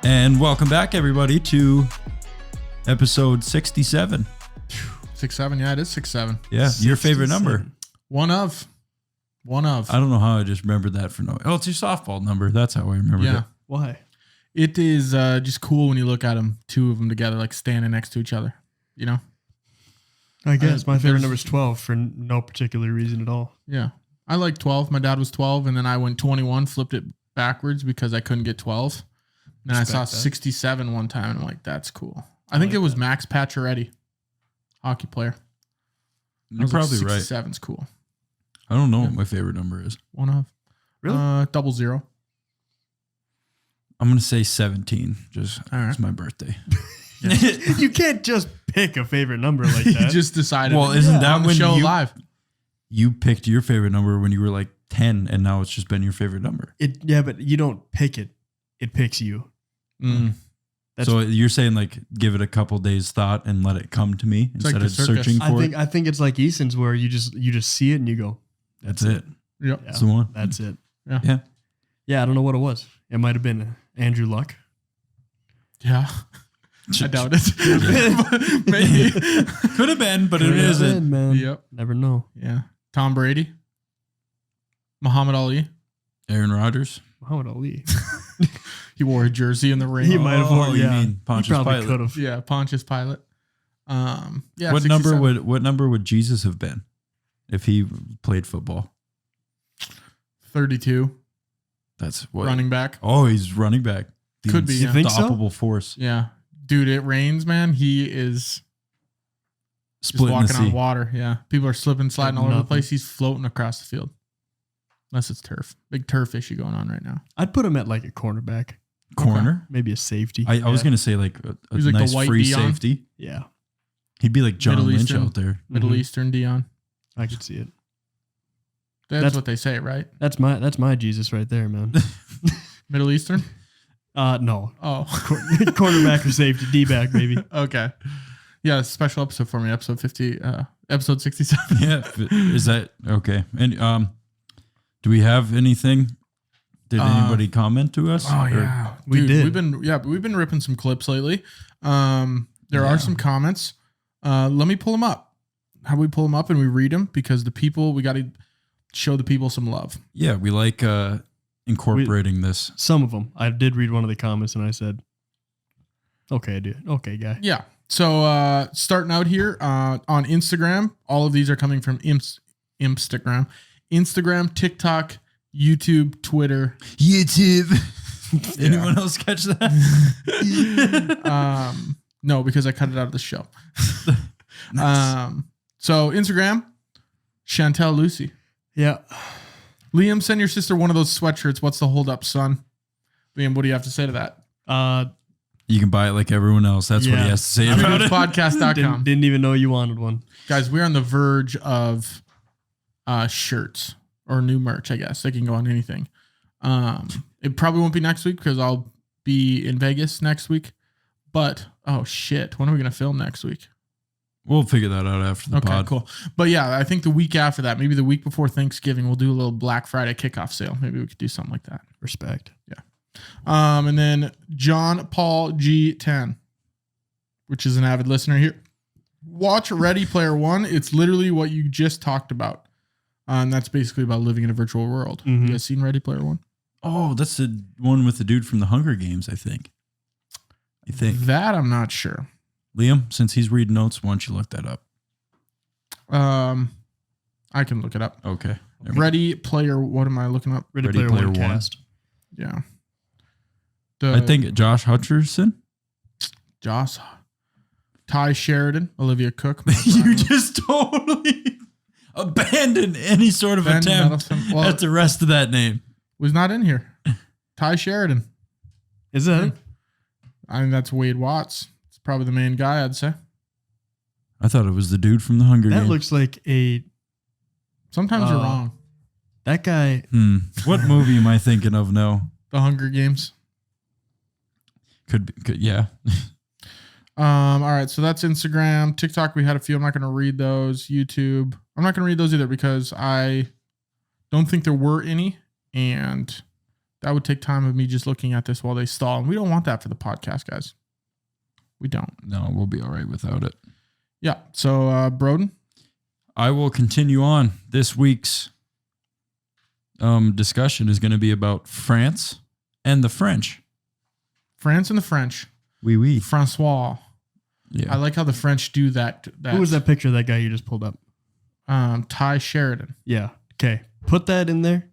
And welcome back, everybody, to episode 67. 6-7, yeah, it is 6-7. Yeah, 67. Your favorite number. One of. I don't know how I just remembered that for no. Oh, it's your softball number. That's how I remembered it. Why? It is just cool when you look at them, two of them together, like standing next to each other. You know? I guess my favorite number is 12 for no particular reason at all. Yeah. I like 12. My dad was 12, and then I went 21, flipped it backwards because I couldn't get 12. And I saw 67 one time, and I'm like, that's cool. I think it was Max Pacioretty, hockey player. You're probably right. 67's cool. I don't know what my favorite number is. One of. Really? 00. I'm going to say 17. It's my birthday. You can't just pick a favorite number like that. You just decided. Well, isn't that on the when show live? You picked your favorite number when you were like 10, and now it's just been your favorite number. Yeah, but you don't pick it. It picks you. Mm. So you're saying like give it a couple days thought and let it come to me instead like of searching for it? I think it's like Easton's where you just see it and you go, that's it. Yep. That's the one. That's it. Yeah. Yeah, I don't know what it was. It might have been Andrew Luck. Yeah. I doubt it. Maybe. Could have been, but it isn't. Man. Yep. Never know. Yeah. Tom Brady. Muhammad Ali. Aaron Rodgers. Muhammad Ali. He wore a jersey in the ring. He might have worn. You Yeah, mean Pontius Pilate? Could have. Yeah, Pontius Pilate. Yeah. What 67. number would Jesus have been if he played football? 32. That's what Running back. Oh, he's running back. Could be. You think so? Unstoppable force. Yeah, dude, it rains, man. He is just walking on water. Yeah, people are slipping, sliding all over the place. He's floating across the field. Unless it's turf. Big turf issue going on right now. I'd put him at like a cornerback. Corner? Maybe a safety. I was going to say like a He's like nice the white free Dion. safety. Yeah. He'd be like John Middle Lynch Eastern. out there. Middle Eastern Dion. I could see it. That's what they say, right? That's my Jesus right there, man. Middle Eastern? No. Oh. Cornerback or safety, D-back, maybe. Okay. Yeah, special episode for me, episode 50, episode 67. Yeah. Is that okay? And do we have anything? Did anybody comment to us? Oh yeah, we did. We've been ripping some clips lately. There are some comments. Let me pull them up. How do we pull them up and we read them? Because we got to show the people some love. Yeah, we like incorporating this. Some of them. I did read one of the comments and I said, okay, dude. Okay, guy. Yeah. So starting out here on Instagram, all of these are coming from Instagram, TikTok, YouTube, Twitter. Anyone else catch that? No, because I cut it out of the show. Nice. So Instagram, Chantel Lucy. Yeah. Liam, send your sister one of those sweatshirts. What's the hold up, son? Liam, what do you have to say to that? You can buy it like everyone else. That's what he has to say about it. Podcast.com. Didn't even know you wanted one. Guys, we're on the verge of shirts or new merch, I guess. They can go on anything. It probably won't be next week because I'll be in Vegas next week. But, oh shit, when are we going to film next week? We'll figure that out after the pod. Okay, cool. But yeah, I think the week after that, maybe the week before Thanksgiving, we'll do a little Black Friday kickoff sale. Maybe we could do something like that. Respect. Yeah. And then John Paul G10, which is an avid listener here. Watch Ready Player One. It's literally what you just talked about. And that's basically about living in a virtual world. Mm-hmm. You guys seen Ready Player One? Oh, that's the one with the dude from the Hunger Games, I think. That I'm not sure. Liam, since he's reading notes, why don't you look that up? I can look it up. Okay. Ready Player, what am I looking up? Ready Player One cast. Yeah. I think Josh Hutcherson. Ty Sheridan, Olivia Cook. You just totally abandoned any sort of attempt at the rest of that name. Was not in here. Ty Sheridan. Is that? I think that's Wade Watts. It's probably the main guy, I'd say. I thought it was the dude from the Hunger Games. That looks like a... Sometimes you're wrong. That guy... What movie am I thinking of now? The Hunger Games. Could yeah. All right, so that's Instagram. TikTok, we had a few. I'm not going to read those. YouTube, I'm not going to read those either because I don't think there were any. And That would take time of me just looking at this while they stall. And we don't want that for the podcast, guys. We don't. No, we'll be all right without it. Yeah. So, Broden? I will continue on. This week's discussion is going to be about France and the French. France and the French. Oui, oui. Francois. Yeah. I like how the French do that. Who was that picture of that guy you just pulled up? Ty Sheridan. Yeah. Okay. Put that in there.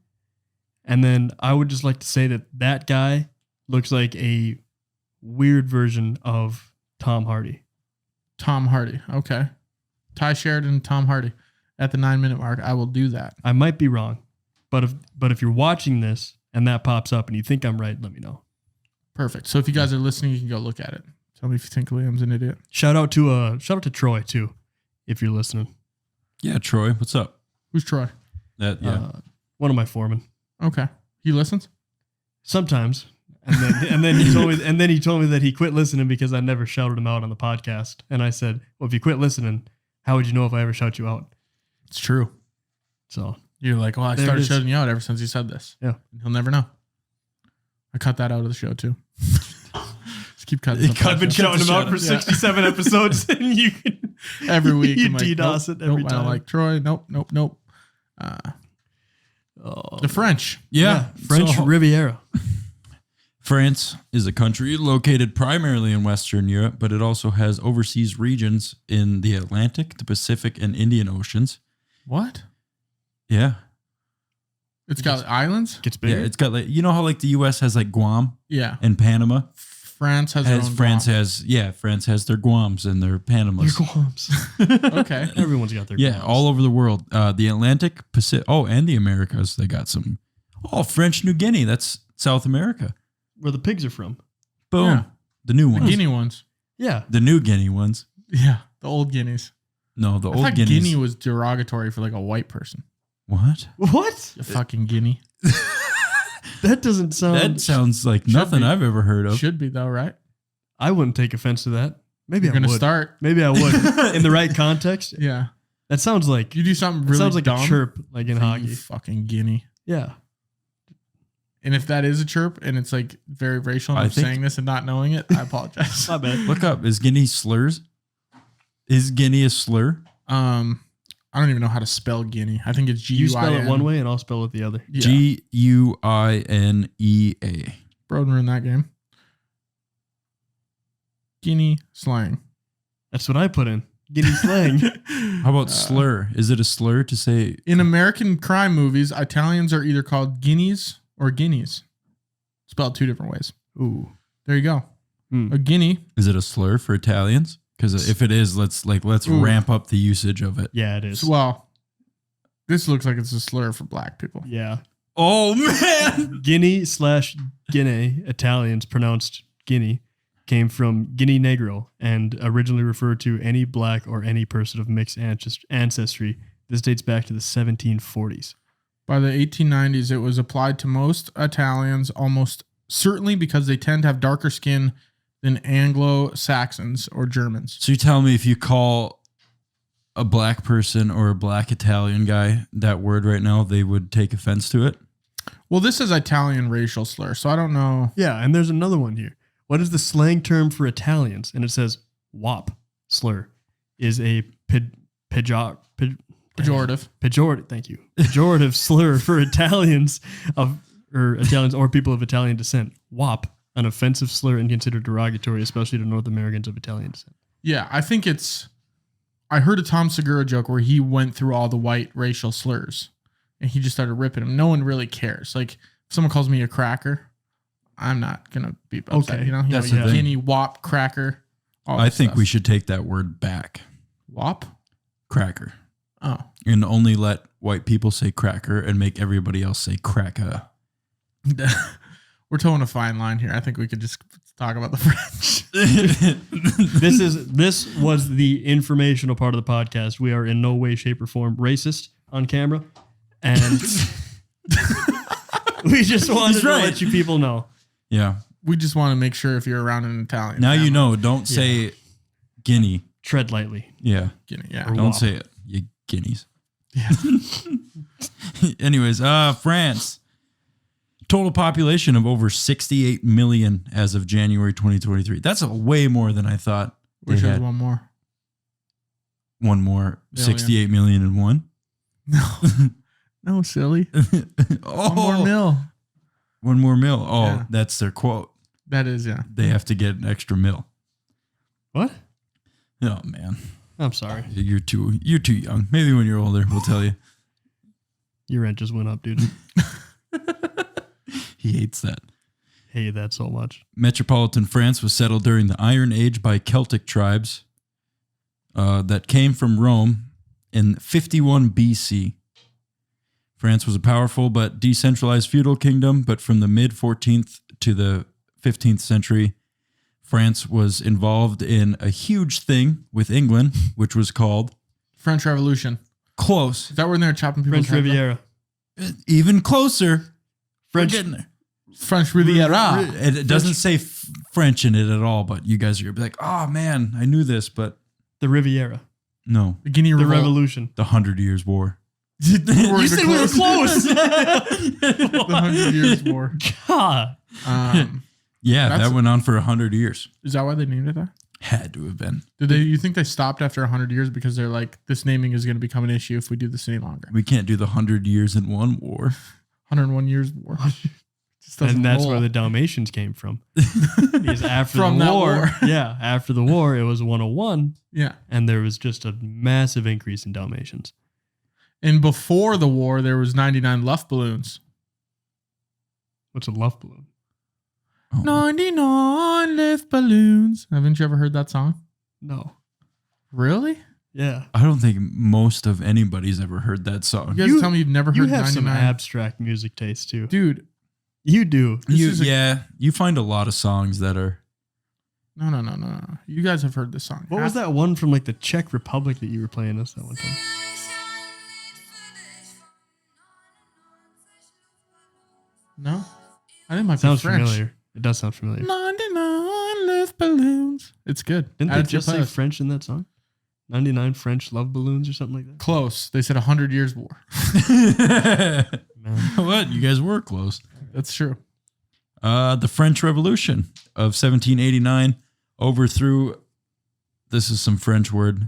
And then I would just like to say that guy looks like a weird version of Tom Hardy. Tom Hardy. Okay. Ty Sheridan, Tom Hardy. At the 9-minute mark, I will do that. I might be wrong. But if you're watching this and that pops up and you think I'm right, let me know. Perfect. So if you guys are listening, you can go look at it. Tell me if you think Liam's an idiot. Shout out to Troy too, if you're listening. Yeah, Troy, what's up? Who's Troy? One of my foremen. Okay. He listens? Sometimes. And then he told me that he quit listening because I never shouted him out on the podcast. And I said, well, if you quit listening, how would you know if I ever shout you out? It's true. So you're like, well, I started shouting you out ever since you said this. Yeah. He'll never know. I cut that out of the show too. Just keep cutting. I've been shouting him out for 67 episodes, and you can every week. You like, DDoS it every time. I like Troy. Nope. The French. Yeah. French Riviera. France is a country located primarily in Western Europe, but it also has overseas regions in the Atlantic, the Pacific, and Indian Oceans. What? Yeah. It's got islands? Gets bigger. Yeah, it's got like, you know how like the US has like Guam Yeah. and Panama? France has their own France Guam. France has their Guams and their Panamas. Your Guams. Okay. Everyone's got their Yeah, Guams. all over the world. The Atlantic, Pacific, and the Americas. They got some. Oh, French New Guinea. That's South America. Where the pigs are from. Boom. Yeah. The new ones. Guinea ones. Yeah. The new Guinea ones. Yeah. The old Guineas. No, the I old thought Guineas. Guinea was derogatory for like a white person. What? What? You fucking Guinea. That doesn't sound... That sounds like Should nothing be. I've ever heard of. Should be though, right? I wouldn't take offense to that. Maybe You're I gonna would. start. Maybe I would. In the right context. Yeah. That sounds like... You do something It really sounds like dumb. a chirp, like in You hockey. fucking Guinea. Yeah. And if that is a chirp and it's like very racial and I I'm think- saying this and not knowing it, I apologize. My bad. Look up. Is Guinea slurs? Is Guinea a slur? I don't even know how to spell Guinea. I think it's G-U-I-N. You spell it one way and I'll spell it the other. Yeah. Guinea. Broden in that game. Guinea slang. That's what I put in. Guinea slang. How about slur? Is it a slur to say? In American crime movies, Italians are either called guineas or guineas. Spelled two different ways. Ooh. There you go. Hmm. A guinea. Is it a slur for Italians? Because if it is, let's Ooh. ramp up the usage of it. Yeah, it is. Well, this looks like it's a slur for black people. Yeah. Oh man! Guinea, Italians pronounced Guinea, came from Guinea Negro and originally referred to any black or any person of mixed ancestry. This dates back to the 1740s. By the 1890s, it was applied to most Italians almost certainly because they tend to have darker skin than Anglo-Saxons or Germans. So you tell me if you call a black person or a black Italian guy that word right now, they would take offense to it? Well, this is Italian racial slur, so I don't know. Yeah, and there's another one here. What is the slang term for Italians? And it says WAP slur is a pejorative. Thank you. Pejorative slur for Italians or people of Italian descent. WAP, an offensive slur and considered derogatory, especially to North Americans of Italian descent. Yeah, I think I heard a Tom Segura joke where he went through all the white racial slurs and he just started ripping them. No one really cares. Like, if someone calls me a cracker, I'm not going to be upset. Okay, You know, that's the thing. guinea, wop, cracker. I think we should take that word back. Wop? Cracker. Oh. And only let white people say cracker and make everybody else say cracker. We're towing a fine line here. I think we could just talk about the French. This was the informational part of the podcast. We are in no way, shape, or form racist on camera. And we just wanted to let you people know. Yeah. We just want to make sure if you're around an Italian. Now family, you know. Don't say Guinea. Tread lightly. Yeah. Guinea, yeah. Or Don't WAP. say it. You guineas. Yeah. Anyways, France. Total population of over 68 million as of January 2023. That's way more than I thought. Which they is had. one more. One more. Million. 68 million and one. No. No, silly. Oh, One more mil. One more mil. Oh, Yeah. that's their quote. That is, yeah. They have to get an extra mil. What? Oh man, I'm sorry. you're too young. Maybe when you're older, we'll tell you. Your rent just went up, dude. He hates that. Hate that so much. Metropolitan France was settled during the Iron Age by Celtic tribes that came from Rome in 51 BC. France was a powerful but decentralized feudal kingdom, but from the mid 14th to the 15th century, France was involved in a huge thing with England, which was called French Revolution. close. Is that when they're chopping people's French heads off? Riviera. Even closer. French. We're getting there. French Riviera. And it doesn't say French in it at all, but you guys are going to be like, oh man, I knew this, but The Riviera. no. The Guinea The Revolt. Revolution. The 100 Years War. You said we were close. The 100 Years War. God. Yeah, That's- that went on for 100 years. Is that why they named it that? Had to have been. Did they? You think they stopped after 100 years because they're like, this naming is going to become an issue if we do this any longer? We can't do the 100 years in one war. 101 years war. Just doesn't And that's roll. where the Dalmatians came from. Because after From the that war, war. yeah, after the war, it was 101, Yeah. and there was just a massive increase in Dalmatians. And before the war, there was 99 Luft balloons. What's a luft balloon? Oh. 99 Luft balloons. Haven't you ever heard that song? No. Really? Yeah. I don't think most of anybody's ever heard that song. You guys tell me you've never You heard have 99. some abstract music taste too. Dude, You do. You find a lot of songs that are. no. You guys have heard this song. What was that one from like the Czech Republic that you were playing us that one time? No? I think it might Sounds be French. familiar. It does sound familiar. 99 Luft balloons. It's good. Didn't Add they it to your just say playlist. French in that song? 99 French love balloons or something like that? Close. They said 100 years war. Man. What? You guys were close. That's true. The French Revolution of 1789 overthrew. This is some French word.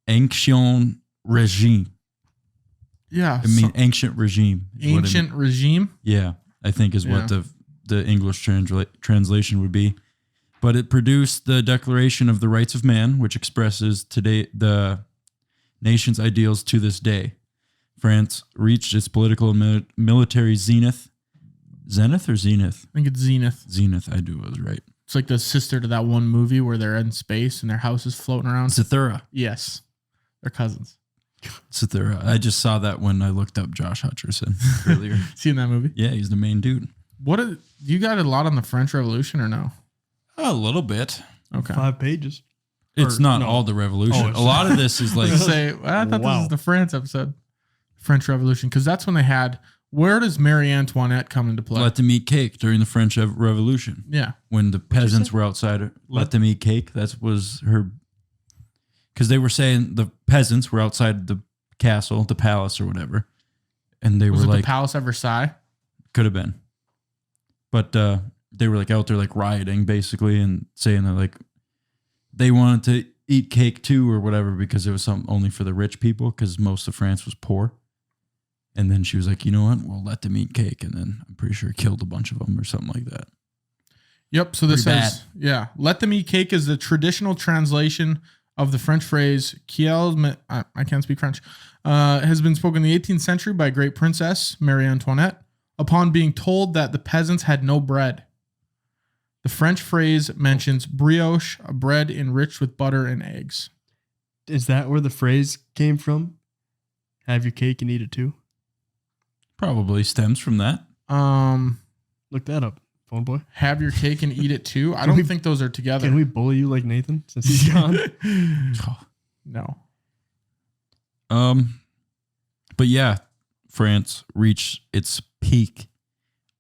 Ancient regime. Yeah. I mean, ancient regime. is what it ancient regime. Yeah, I think is what the English translation would be. But it produced the Declaration of the Rights of Man, which expresses today the nation's ideals to this day. France reached its political and military zenith. Zenith or zenith? I think it's Zenith. Zenith, I do. I was right. It's like the sister to that one movie where they're in space and their house is floating around. Cythera. Yes. They're cousins. Cythera. I just saw that when I looked up Josh Hutcherson earlier. Seen that movie? Yeah, he's the main dude. You got a lot on the French Revolution or no? A little bit. Okay. 5 pages. It's Or, not no. all the revolution. Oh, it's- a lot of this is like I thought this Wow. was the France episode. French Revolution. Because that's when they had, where does Marie Antoinette come into play? let them eat cake during the French Revolution. Yeah. When the peasants were outside, let them eat cake. That was her. Because they were saying the peasants were outside the castle, the palace or whatever. And they Was were it like, the Palace at Versailles? could have been. But they were like out there like rioting basically and saying that like they wanted to eat cake too or whatever because it was something only for the rich people because most of France was poor. And then she was like, you know what? We'll let them eat cake. And then I'm pretty sure killed a bunch of them or something like that. Yep. So this Pretty says, let them eat cake is the traditional translation of the French phrase "Kiel." I can't speak French. Has been spoken in the 18th century by great princess Marie Antoinette upon being told that the peasants had no bread. The French phrase mentions brioche, a bread enriched with butter and eggs. Is that where the phrase came from? Have your cake and eat it too? Probably stems from that. Look that up, phone boy. Have your cake and eat it too. I don't think those are together. Can we bully you like Nathan since he's gone? No. But yeah, France reached its peak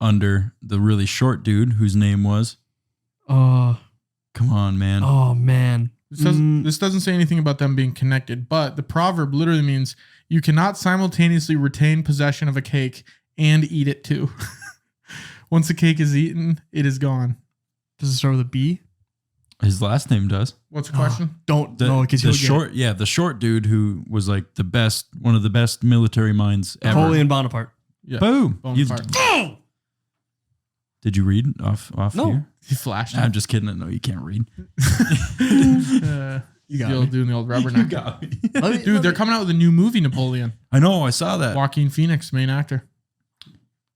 under the really short dude whose name was. Oh, Come on, man. oh man. This doesn't say anything about them being connected, but the proverb literally means you cannot simultaneously retain possession of a cake and eat it too. Once the cake is eaten, it is gone. Does it start with a B? His last name does. What's the question? Don't The, know because the short, the short dude who was like one of the best military minds ever. Napoleon Bonaparte. Yeah. Boom. Bonaparte. Did you read off No. here? He flashed I'm him. just kidding. No, you can't read. You got Still me. doing the old rubber You neck. got me. Dude, they're coming out with a new movie, Napoleon. I know. I saw that. Joaquin Phoenix, main actor.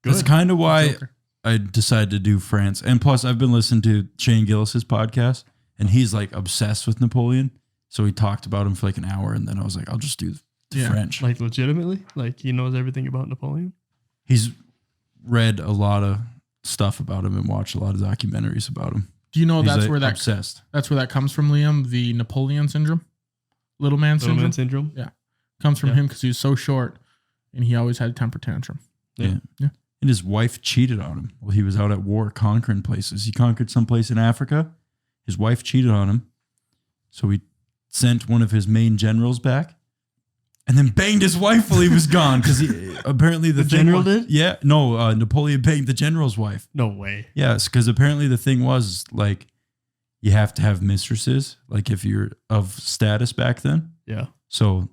That's kind of why Joker. I decided to do France. And plus, I've been listening to Shane Gillis's podcast, and he's like obsessed with Napoleon. So he talked about him for like an hour, and then I was like, I'll just do the Yeah. French. Like legitimately? Like he knows everything about Napoleon? He's read a lot of stuff about him and watched a lot of documentaries about him. Do you know He's that's like, where that obsessed. that's where that comes from, Liam? The Napoleon syndrome, little man Little syndrome, man syndrome? comes from Yeah. him because he was so short, and he always had a temper tantrum. Yeah. Yeah. And his wife cheated on him while he was out at war conquering places. He conquered someplace in Africa. His wife cheated on him. So he sent one of his main generals back and then banged his wife while he was gone. Because apparently the general did? Yeah. No, Napoleon banged the general's wife. No way. Yes. Because apparently the thing was like, you have to have mistresses, like if you're of status back then. Yeah. So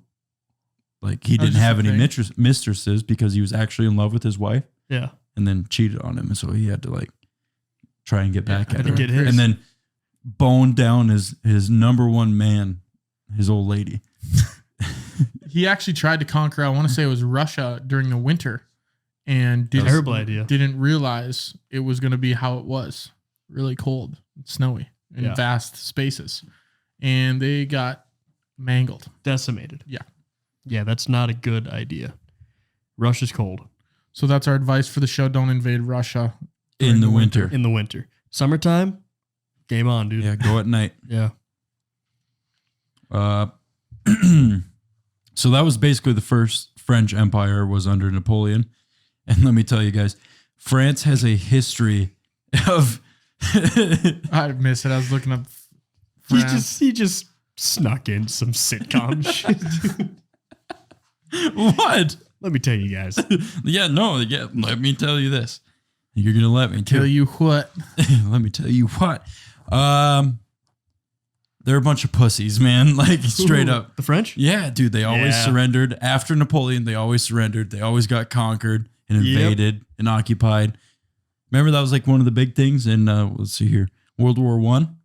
like he That was didn't just have a any thing. mistresses because he was actually in love with his wife. Yeah. And then cheated on him, and so he had to like try and get back had at to her, get his. and then boned down his number one man, his old lady. He actually tried to conquer, I want to say it was Russia during the winter, and Terrible idea. didn't realize it was going to be how it was, really cold, and snowy, in Yeah. vast spaces, and they got mangled. Decimated. Yeah. Yeah, that's not a good idea. Russia's cold So that's our advice for the show. Don't invade Russia In during the winter. in the winter. Summertime, game on, dude. Yeah, go at night. Yeah. So that was basically the first French Empire was under Napoleon, and let me tell you guys, France has a history of. I missed it. I was looking up France. He just snuck in some sitcom shit. What? Let me tell you guys. Yeah, no, yeah. Let me tell you this. You're gonna let me Tell too. you what. Let me tell you what. They're a bunch of pussies, man. Like straight Ooh, up. The French? Yeah, dude. They always Yeah. surrendered after Napoleon. They always surrendered. They always got conquered and Yep. invaded and occupied. Remember that was like one of the big things in let's see here, World War One.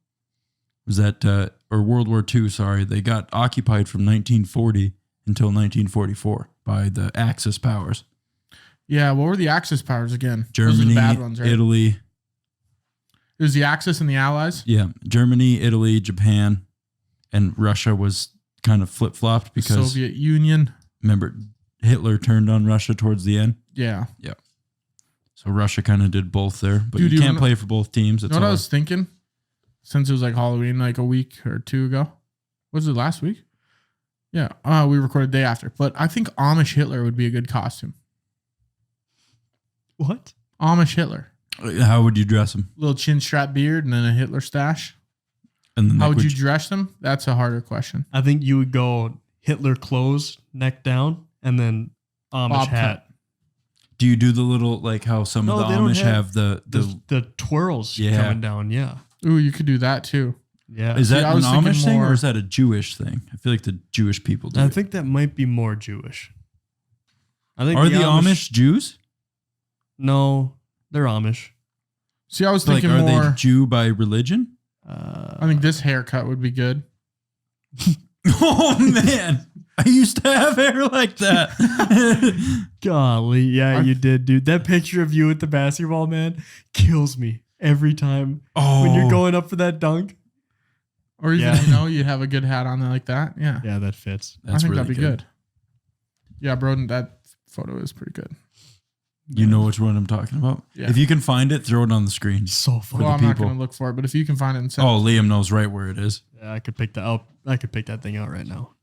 Was that or World War II? Sorry, they got occupied from 1940 until 1944 by the Axis powers. Yeah, what were the Axis powers again? Those are Germany, the bad ones, right? Italy. It was the Axis and the Allies. Yeah, Germany, Italy, Japan, and Russia was kind of flip flopped The because Soviet Union. remember Hitler turned on Russia towards the end. Yeah. So Russia kind of did both there, but Dude, you you can't wanna- play for both teams. You It's know what I hard. was thinking? Since it was like Halloween, like a week or two ago. Was it last week? Yeah. We recorded the day after. But I think Amish Hitler would be a good costume. What? Amish Hitler. How would you dress him? Little chin strap beard and then a Hitler stash. And then How like, would you dress them? That's a harder question. I think you would go Hitler clothes, neck down, and then Amish Bob hat. cut. do you do the little like how some No, of the they don't Amish have the The twirls Yeah. coming down. Yeah. Ooh, you could do that too. Yeah. is that I an was thinking Amish thing more- or is that a Jewish thing? I feel like the Jewish people do. I it. think that might be more Jewish. I think Are the Amish Jews? No, they're Amish. See, I was Like, thinking are more. they Jew by religion? I think this haircut would be good. Oh man, I used to have hair like that. Golly, yeah, I- you did, dude. That picture of you with the basketball, man, kills me every time Oh, when you're going up for that dunk. Or even, Yeah. you have a good hat on there like that. Yeah. Yeah, that fits. I think that'd be good. Yeah, Broden, that photo is pretty good. You know which one I'm talking about. Yeah. If you can find it, throw it on the screen. So fun. Well, the I'm not people. going to look for it, but if you can find it and send Oh, Liam knows right where it is. Yeah, I could pick that up. I could pick that thing out right now.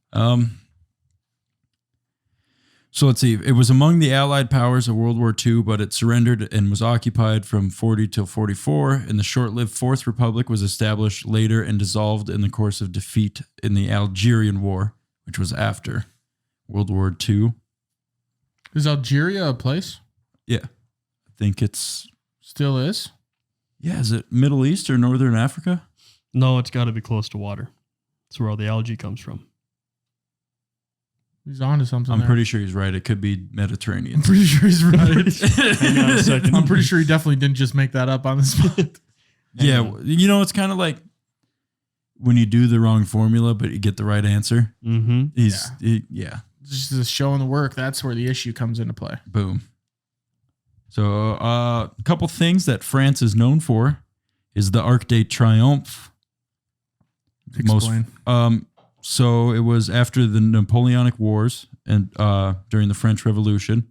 So let's see. It was among the Allied powers of World War II, but it surrendered and was occupied from 40 till 44. And the short-lived Fourth Republic was established later and dissolved in the course of defeat in the Algerian War, which was after World War II. Is Algeria a place? Yeah. I think it's, Still is. yeah, is it Middle East or Northern Africa? No, it's got to be close to water. That's where all the algae comes from. He's on to something. I'm pretty sure he's right. It could be Mediterranean. I'm pretty sure he's right. Hang on a second. I'm pretty sure he definitely didn't just make that up on the spot. Yeah. You know, it's kind of like when you do the wrong formula, but you get the right answer. Mm-hmm. Yeah. Just the showing the work. That's where the issue comes into play. Boom. So a couple things that France is known for is the Arc de Triomphe. Explain. So it was after the Napoleonic Wars and during the French Revolution.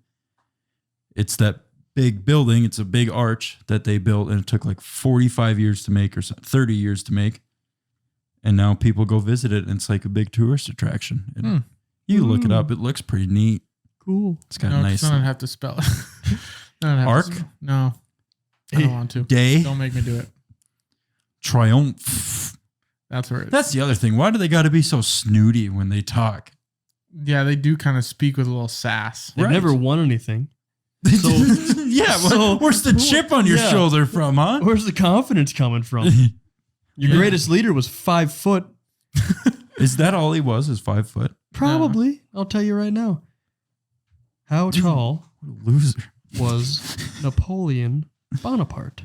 It's that big building. It's a big arch that they built, and it took like 45 years to make or 30 years to make. And now people go visit it, and it's like a big tourist attraction. And you look it up. It looks pretty neat. Cool. It's got No, a nice I don't have to spell it. I don't have Arc? to no. I don't want to. Day Don't make me do it. Triomphe. That's where it That's the other thing. Why do they got to be so snooty when they talk? Yeah, they do kind of speak with a little sass. They've Right. never won anything. So, Yeah, so- where's the chip on your Yeah. shoulder from, huh? Where's the confidence coming from? Your Yeah. greatest leader was 5 foot. Is that all he was? Is 5 foot? Probably. I'll tell you right now. How tall What a loser. was Napoleon Bonaparte?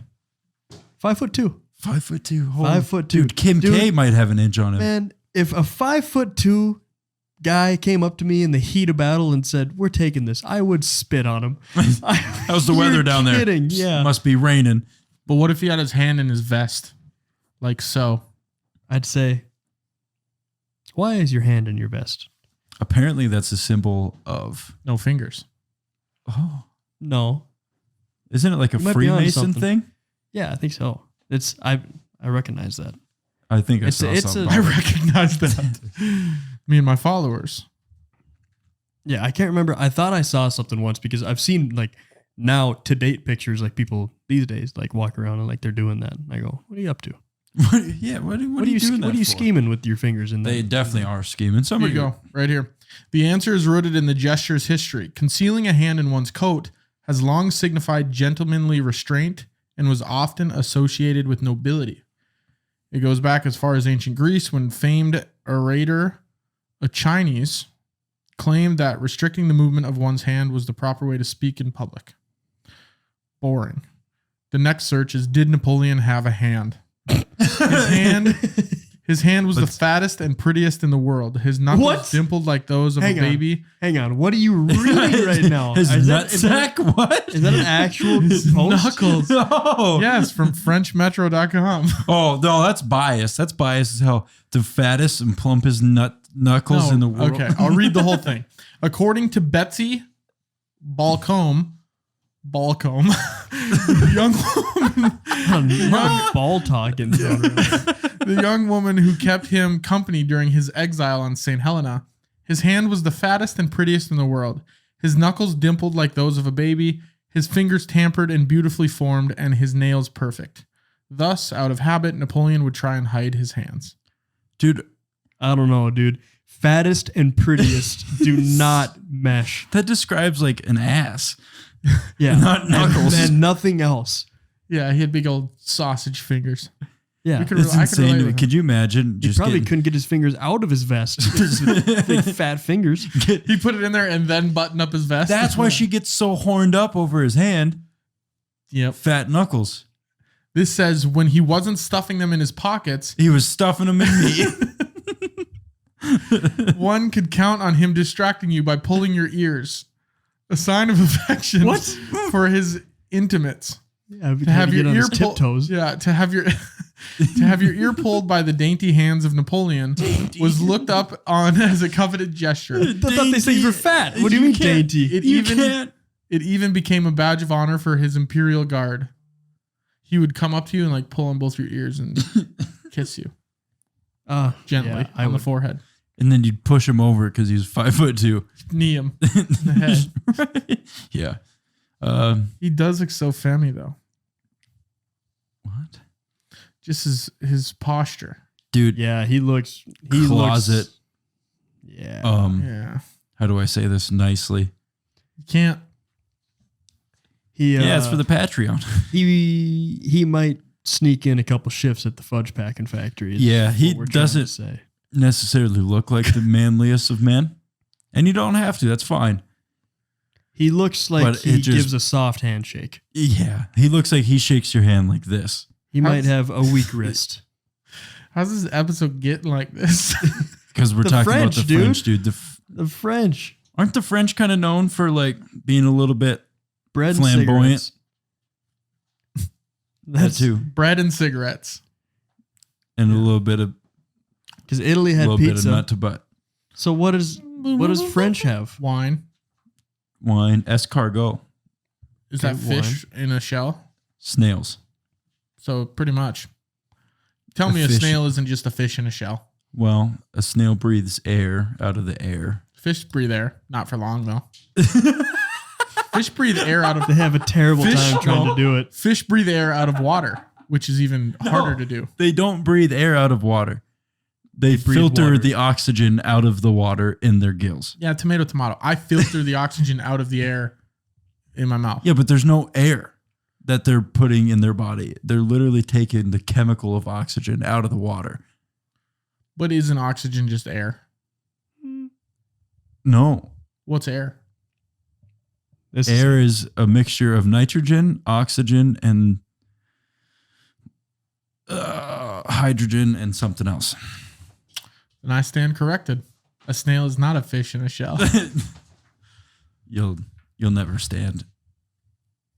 5'2". 5'2". 5'2". Dude, Kim K might have an inch on him. Man, if a 5'2" guy came up to me in the heat of battle and said, "We're taking this," I would spit on him. How's the weather down there? Kidding? Yeah. Must be raining. But what if he had his hand in his vest? Like so. I'd say, why is your hand in your vest? Apparently, that's a symbol of. No fingers. Oh, No. isn't it like a You might be onto Freemason something. thing? Yeah, I think so. I recognize that. I think I It's saw a- something. I about it. recognize that. Me and my followers. Yeah, I can't remember. I thought I saw something once because I've seen like now to date pictures like people these days like walk around and like they're doing that. And I go, "What are you up to? Yeah, what are you What doing that are you for? scheming with your fingers in there?" They definitely are scheming. Here Somebody you go. Right here. The answer is rooted in the gesture's history. Concealing a hand in one's coat has long signified gentlemanly restraint and was often associated with nobility. It goes back as far as ancient Greece when famed orator, a Chinese, claimed that restricting the movement of one's hand was the proper way to speak in public. Boring. The next search is, did Napoleon have a hand? His hand was the fattest and prettiest in the world. His knuckles What? dimpled like those of Hang a on. baby. Hang on, what are you reading right now? His Is that- nutsack? What? Is that an actual His post? knuckles. No. Yes, from FrenchMetro.com. Oh, no, that's biased. That's biased as hell. The fattest and plumpest knuckles in the world. Okay, I'll read the whole thing. According to Betsy Balcombe, young woman, Not ball talking. the young woman who kept him company during his exile on St. Helena, his hand was the fattest and prettiest in the world. His knuckles dimpled like those of a baby, his fingers tempered and beautifully formed, and his nails perfect. Thus, out of habit, Napoleon would try and hide his hands. Dude, I don't know, dude. Fattest and prettiest do not mesh. that describes like an ass. Yeah, Not knuckles. and nothing else. Yeah, he had big old sausage fingers. Yeah, We could It's I could relate insane. with him. Could you imagine he just probably getting, couldn't get his fingers out of his vest. His big fat fingers. He put it in there and then button up his vest. That's why she gets so horned up over his hand. Yep. Fat knuckles. This says when he wasn't stuffing them in his pockets, He was stuffing them in me. one could count on him distracting you by pulling your ears. A sign of affection What? for his intimates. Yeah, To have your ear tiptoes. pulled, yeah, to have your to have your ear pulled by the dainty hands of Napoleon was looked up on as a coveted gesture. I thought they said you were fat. What do you mean can't- dainty? It You even can't. it even became a badge of honor for his imperial guard. He would come up to you and like pull on both your ears and kiss you gently yeah, I on the would. forehead. And then you'd push him over because he was 5'2". Knee him in the head. Right? Yeah. He does look so femmy though. What? Just his posture. Dude, Yeah, he looks. closet. Yeah. Yeah. How do I say this nicely? You can't. Yeah, it's for the Patreon. He might sneak in a couple shifts at the fudge packing factory. Yeah, he what we're trying to doesn't say. necessarily look like the manliest of men. And you don't have to. That's fine. He looks like But he it just- gives a soft handshake. Yeah, he looks like he shakes your hand like this. He might have a weak wrist. How's this episode getting like this? Because we're The talking French, about the dude. French, dude. The French. Aren't the French kind of known for like being a little bit Bread flamboyant? and cigarettes. That That's too, Bread and cigarettes. and a little bit of because Italy had pizza. nut to butt, So what does French have? Wine. wine, escargot, Is Okay, that fish in a shell? snails. So pretty much. Tell me a fish- snail isn't just a fish in a shell. Well, a snail breathes air out of the air. Fish breathe air. Not for long, though. Fish breathe air out of They have a terrible Fish- time trying to do it. fish breathe air out of water, which is even harder No. to do. They don't breathe air out of water. They breathe filter water. the oxygen out of the water in their gills. Yeah, tomato. I filter the oxygen out of the air in my mouth. Yeah, but there's no air that they're putting in their body. They're literally taking the chemical of oxygen out of the water. But isn't oxygen just air? No. What's air? This Air is a mixture of nitrogen, oxygen, and hydrogen and something else. And I stand corrected. A snail is not a fish in a shell. You'll never stand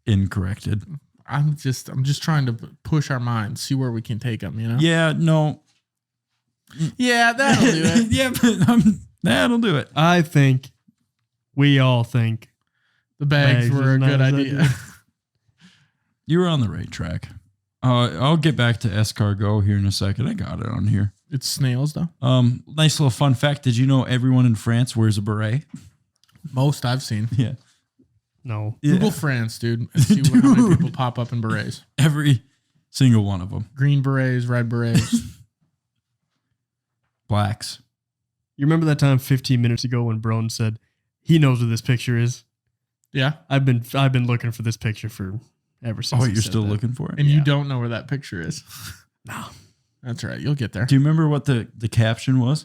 incorrected. I'm just trying to push our minds, see where we can take them. You know? Yeah, no. Yeah, that'll do it. Yeah, but that'll do it. I think we all think The bags Bags were a is not good as idea. idea. You were on the right track. I'll get back to escargot here in a second. I got it on here. It's snails, though. Nice little fun fact. Did you know everyone in France wears a beret? Most I've seen. Yeah. no. Google France, dude, and see how many people pop up in berets. Every single one of them. Green berets, red berets. Blacks. You remember that time 15 minutes ago when Broden said he knows what this picture is? Yeah. I've been looking for this picture for ever since. Oh, he you're said still that. looking for it? And you Yeah. don't know where that picture is. No. That's right. You'll get there. Do you remember what the caption was?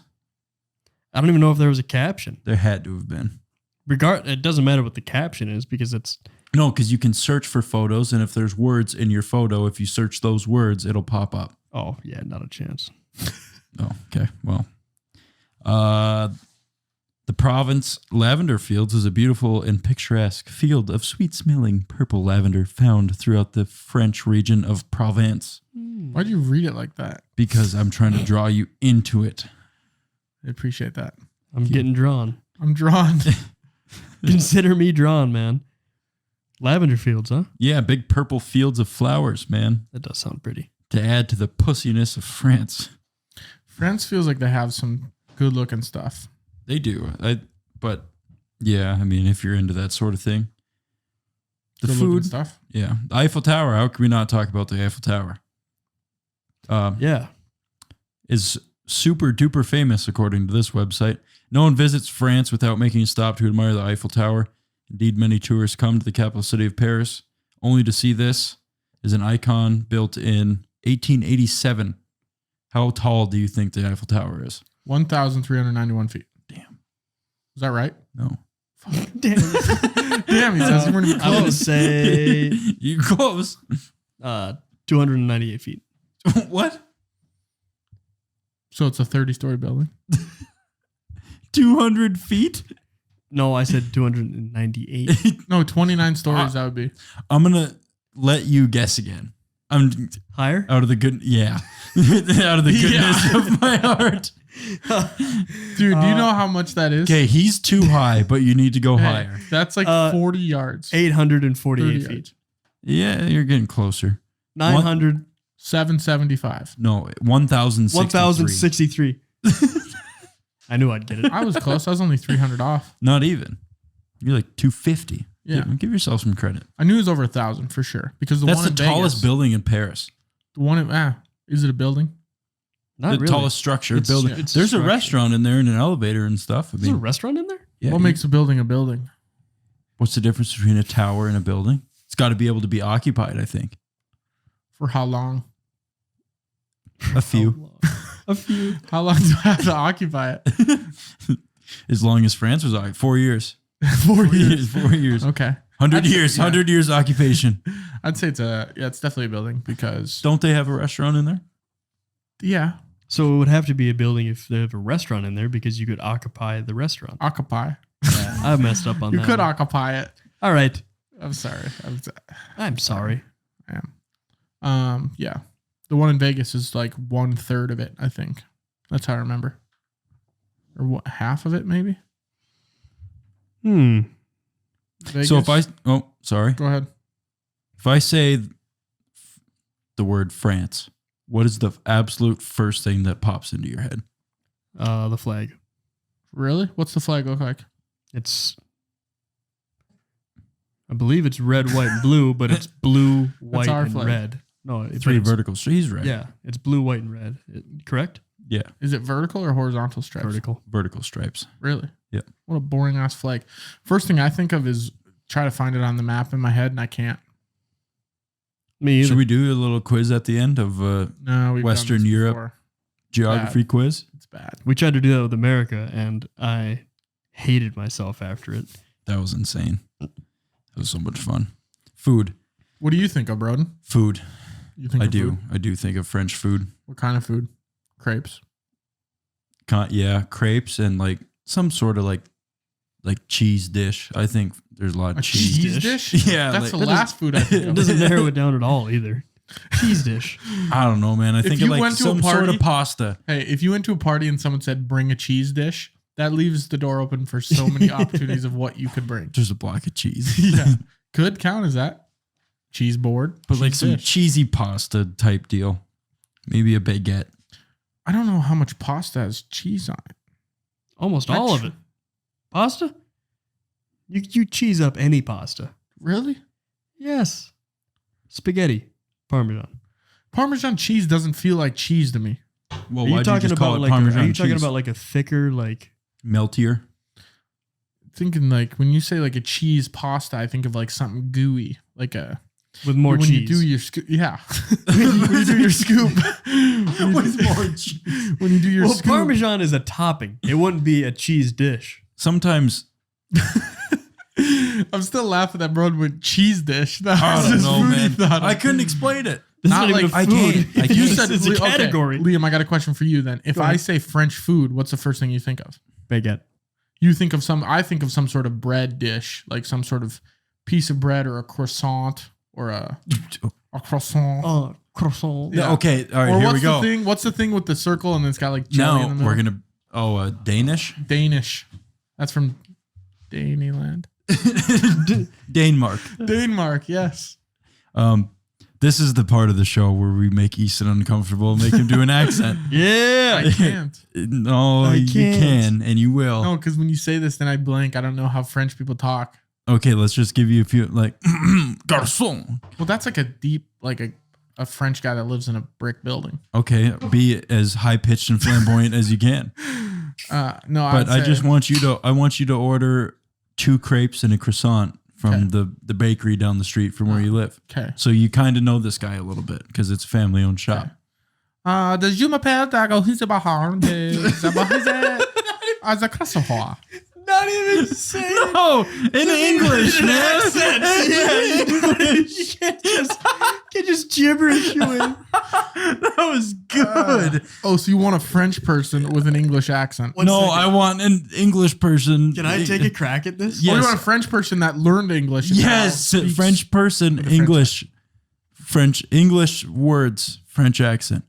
I don't even know if there was a caption. There had to have been. It doesn't matter what the caption is because it's No, because you can search for photos, and if there's words in your photo, if you search those words, it'll pop up. oh yeah, not a chance. Oh, okay. Well, the province lavender fields is a beautiful and picturesque field of sweet-smelling purple lavender found throughout the French region of Provence. Why'd you read it like that? Because I'm trying to draw you into it. I appreciate that. I'm getting drawn. I'm drawn. Consider me drawn, man. Lavender fields, huh? Yeah, big purple fields of flowers, man, That does sound pretty. to add to the pussiness of France. France feels like they have some good looking stuff. They do. But yeah, I mean, if you're into that sort of thing. The Good looking food, stuff. yeah. The Eiffel Tower, how can we not talk about the Eiffel Tower? Yeah. Is super duper famous according to this website. No one visits France without making a stop to admire the Eiffel Tower. Indeed, many tourists come to the capital city of Paris only to see this is an icon built in 1887. How tall do you think the Eiffel Tower is? 1,391 feet. Damn. Is that right? No. Damn. Damn, he says we're gonna be I'm gonna close. say You're close. 298 feet. What? So it's a 30-story building. 200 feet? No, I said 298. No, 29 stories. That would be. I'm going to let you guess again. I'm Higher? out of the good, yeah. Out of the goodness of my heart. Dude, do you know how much that is? Okay, he's too high, but you need to go Hey, higher. That's like 40 yards. 848 30 feet. yards. Yeah, you're getting closer. 900. 775. No, 1,063. 1,063. I knew I'd get it. I was close. I was only 300 off. Not even. You're like 250. Yeah. Give yourself some credit. I knew it was over 1,000 for sure. Because the That's one the in tallest Vegas, building in Paris. The one in, is it a building? Not The really. tallest structure It's- building. it's There's a structure. restaurant in there and an elevator and stuff. I Is there a mean, restaurant in there? yeah, What makes a building a building? what's the difference between a tower and a building? It's got to be able to be occupied, I think. For how long? A few. A few. How long do I have to occupy it? As long as France was occupied. 4 years. 4 years. 4 years. Okay. 100 years. 100 years occupation. I'd say it's definitely a building because. Don't they have a restaurant in there? Yeah. So it would have to be a building if they have a restaurant in there because you could occupy the restaurant. Occupy. Yeah, I messed up on You that. could occupy it. All right. I'm sorry. I'm sorry. I am. Yeah. The one in Vegas is like 1/3 of it, I think. That's how I remember. Or what, half of it, maybe? Vegas? So sorry. Go ahead. If I say the word France, what is the absolute first thing that pops into your head? The flag. Really? What's the flag look like? I believe it's red, white, and blue, but it's blue, white, our and flag. red. No, it's 3 vertical streets. He's right. Yeah, it's blue, white, and red. Correct? Yeah. Is it vertical or horizontal stripes? Vertical stripes. Really? Yeah. What a boring ass flag. First thing I think of is try to find it on the map in my head, and I can't. Me either. Should we do a little quiz at the end of No, we've Western done this Europe. before. geography quiz? It's bad. We tried to do that with America, and I hated myself after it. That was insane. It was so much fun. Food. What do you think of, Broden? Food. You think I of do. food? I do think of French food. What kind of food? Crepes. Yeah, crepes and like some sort of like cheese dish. I think there's a lot of A cheese. cheese dish? Yeah, That's like- the last food I think It of. doesn't narrow it down at all either. Cheese dish. I don't know, man. I If think you of like went to a some sort party- of pasta. Hey, if you went to a party and someone said, bring a cheese dish, that leaves the door open for so many opportunities of what you could bring. Just a block of cheese. Yeah. Could count as that. Cheese board. But like cheese some dish. cheesy pasta type deal. Maybe a baguette. I don't know how much pasta has cheese on it. Almost all of it. Pasta? You cheese up any pasta. Really? Yes. Spaghetti. Parmesan. Parmesan cheese doesn't feel like cheese to me. Well, Are you why'd you talking just call about it like Parmesan are you talking cheese? about like a thicker like Meltier? Thinking like when you say like a cheese pasta, I think of like something gooey, like a with more when cheese? you do your scoop. Yeah, when you do your scoop. With more cheese. When you do your Well, scoop. Parmesan is a topping. It wouldn't be a cheese dish. Sometimes I'm still laughing at Broden with cheese dish. That I was don't his know, food he man. thought of. I couldn't explain it. It's Not not, even like a I food. can't. I You can't. said it's a okay, category. Liam, I got a question for you then. If Go I ahead. say French food, what's the first thing you think of? Baguette. You think of I think of some sort of bread dish, like some sort of piece of bread or a croissant or a croissant. Oh, croissant. Yeah. Okay, all right, Or here what's we go. the thing? What's the thing with the circle and it's got like jelly in the Now middle? we're gonna Danish. Danish. That's from Danyland. Denmark. Denmark, yes. This is the part of the show where we make Easton uncomfortable, make him do an accent. Yeah. I can't. No, I you can't. can and you will. No, because when you say this, then I blank. I don't know how French people talk. Okay, let's just give you a few like garçon. Well, that's like a deep, like a French guy that lives in a brick building. Okay, be as high pitched and flamboyant as you can. No, But I just want you to order 2 crepes and a croissant from the bakery down the street from where you live. Okay. So you kind of know this guy a little bit because it's a family owned shop. De je m'appelle Dago Hizabahan de Zabahize as a croissant. Not even say No, in English, man. You can't just gibberish you in. That was good. Oh, so you want a French person with an English accent? One No, second. I want an English person. Can I take a crack at this? Or you Yes. want a French person that learned English? and now Yes, speaks- French person, with a French English words, French accent.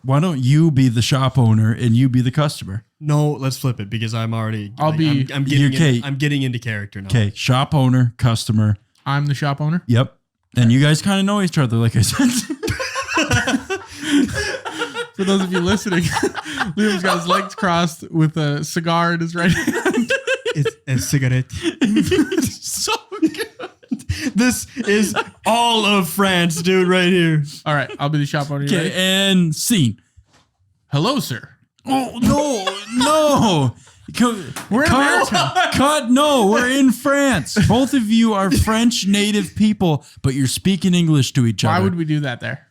Why don't you be the shop owner and you be the customer? No, let's flip it because I'm already. I'll be- I'm getting. Okay. I'm getting into character now. Okay, shop owner, customer. I'm the shop owner. Yep. And you guys kind of know each other, like I said. For those of you listening, Liam's got his legs crossed with a cigar in his right hand. It's a cigarette. So good. This is all of France, dude, right here. All right, I'll be the shop owner. You Okay, ready? and scene. Hello, sir. Oh, no. You We're in America. Cut. No, we're in France. Both of you are French native people, but you're speaking English to each Why other. would we do that there?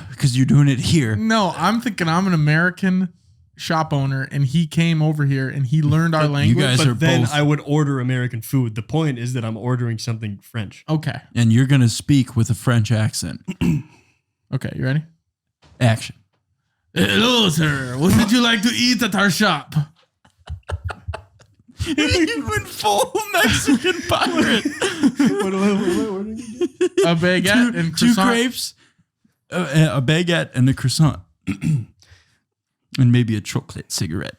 Because you're doing it here. No, I'm thinking I'm an American shop owner, and he came over here and he learned our language. guys But are then both- I would order American food. The point is that I'm ordering something French. Okay. And you're going to speak with a French accent. Okay, you ready? Action. Hello, sir. What would you like to eat at our shop? You went full Mexican pirate. What am I ordering? A baguette and Two croissant. crepes, a baguette, and a croissant. And maybe a chocolate cigarette.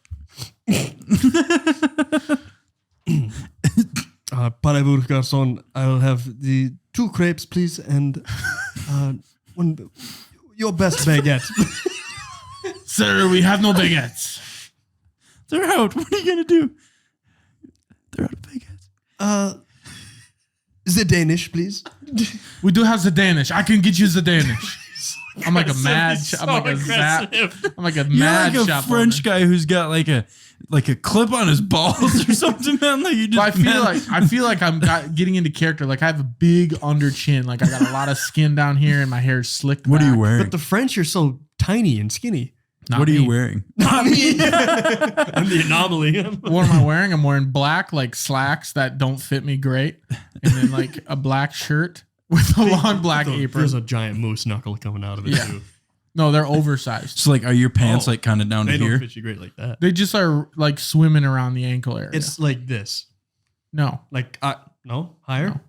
Parlez-vous, garçon? I will have the 2 crepes, please, and one your best baguette. Sir, we have no baguettes. They're out. What are you going to do? They're out of baguettes. The Danish, please. We do have the Danish. I can get you the Danish. I'm like a mad. I'm like a zap. I'm like a You're mad like a shop French owner. guy who's got like a clip on his balls or something, man. Like you just. But I feel like I'm getting into character. Like I have a big under chin. Like I got a lot of skin down here, and my hair is slicked. What are you back. wearing? But the French are so tiny and skinny. Not What are me. you wearing? Not me. I'm the anomaly. What am I wearing? I'm wearing black like slacks that don't fit me great, and then like a black shirt with a long black apron. There's a giant moose knuckle coming out of it, Yeah. too. No, they're oversized. So like, are your pants Oh, like kind of down to They don't here? fit you great like that. They just are like swimming around the ankle area. It's like this. no, Like, no? Higher?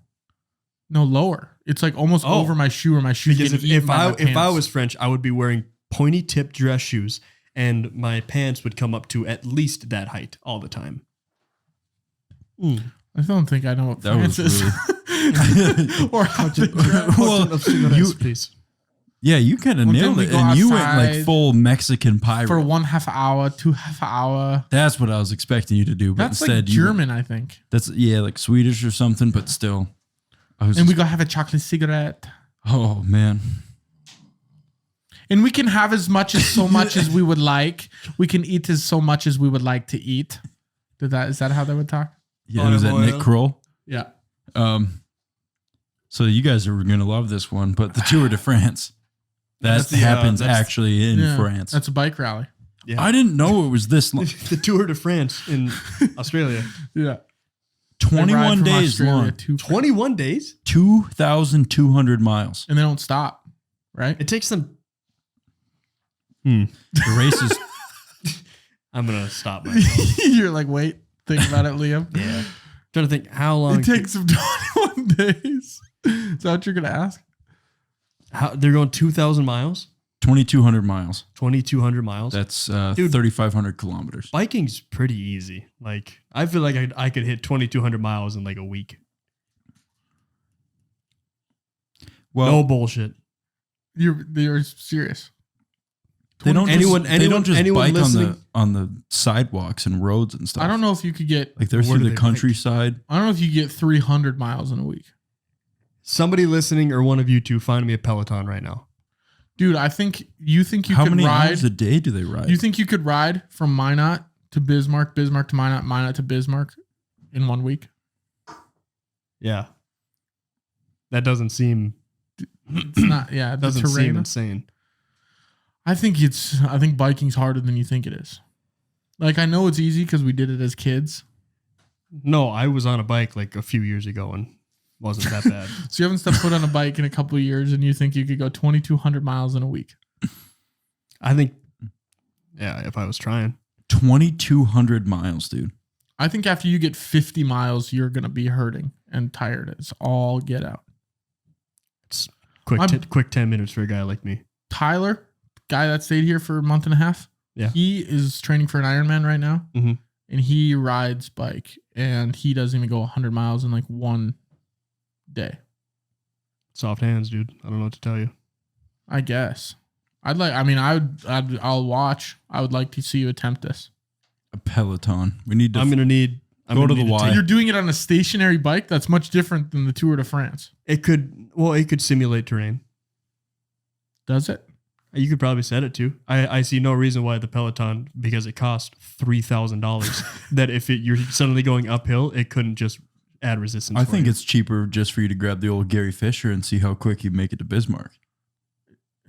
no lower. It's like almost Oh. over my shoe, or my shoe. Because if I was French, I would be wearing pointy tip dress shoes, and my pants would come up to at least that height all the time. I don't think I know what That France was is. Or how to dress. Well, Of cigarettes, you- please. Yeah, you kind of Well, then nailed we it, go and you went like outside full Mexican pirate. for 1/2 hour, 2/2 hour. That's what I was expecting you to do, but That's like instead you German, I think. That's like Swedish or something, but still. I was And we go have a chocolate cigarette. oh man. And we can have as much as so much as we would like. We can eat as so much as we would like to eat. Is that how they would talk? Yeah, was that Olive Nick oil. Kroll? Yeah. So you guys are gonna love this one, but the Tour de France. That That's the, happens that's- actually in Yeah, France. That's a bike rally. Yeah. I didn't know it was this long. The Tour de France in Australia. Yeah. 21 days long. 21 days? 2,200 miles. And they don't stop, right? It takes them. The race is I'm going to stop my. You're like, wait, think about it, Liam. Yeah. Trying to think how long It takes them 21 days. Is that what you're going to ask? they're going 2,000 miles, 2,200 miles. 2,200 miles. That's Dude. 3,500 kilometers. Biking's pretty easy. Like, I feel like I could hit 2,200 miles in like a week. Well, No bullshit. You're serious. they don't Anyone- just, they don't just anyone bike listening- on the sidewalks and roads and stuff. I don't know if you could get. Like they're Where through do the they bike? countryside. I don't know if you get 300 miles in a week, Somebody listening or one of you two, find me a Peloton right now. dude. I think you think you How could many ride. hours a day do they ride? You think you could ride from Minot to Bismarck, Bismarck to Minot, Minot to Bismarck in 1 week? Yeah. That doesn't seem It's not. Yeah, the doesn't seem terrain. insane. I think biking's harder than you think it is. Like I know it's easy because we did it as kids. No, I was on a bike like a few years ago and wasn't that bad. So you haven't stepped foot on a bike in a couple of years, and you think you could go 2,200 miles in a week? I think, yeah, if I was trying. 2,200 miles, dude. I think after you get 50 miles, you're gonna be hurting and tired. It's all get out. It's quick, I'm- quick 10 minutes for a guy like me. Tyler, guy that stayed here for a month and a half. Yeah. He is training for an Ironman right now, Mhm. and he rides bike, and he doesn't even go 100 miles in like 1 day. Soft hands, dude. I don't know what to tell you. I guess. I'll watch. I would like to see you attempt this. A Peloton. We need to. I'm gonna need. I'm Go gonna to the need Y. take- You're doing it on a stationary bike. That's much different than the Tour de France. It could simulate terrain. Does it? You could probably set it to. I see no reason why the Peloton, because it cost $3,000, that if you're suddenly going uphill, it couldn't just add resistance. I think it's cheaper just for you to grab the old Gary Fisher and see how quick you make it to Bismarck.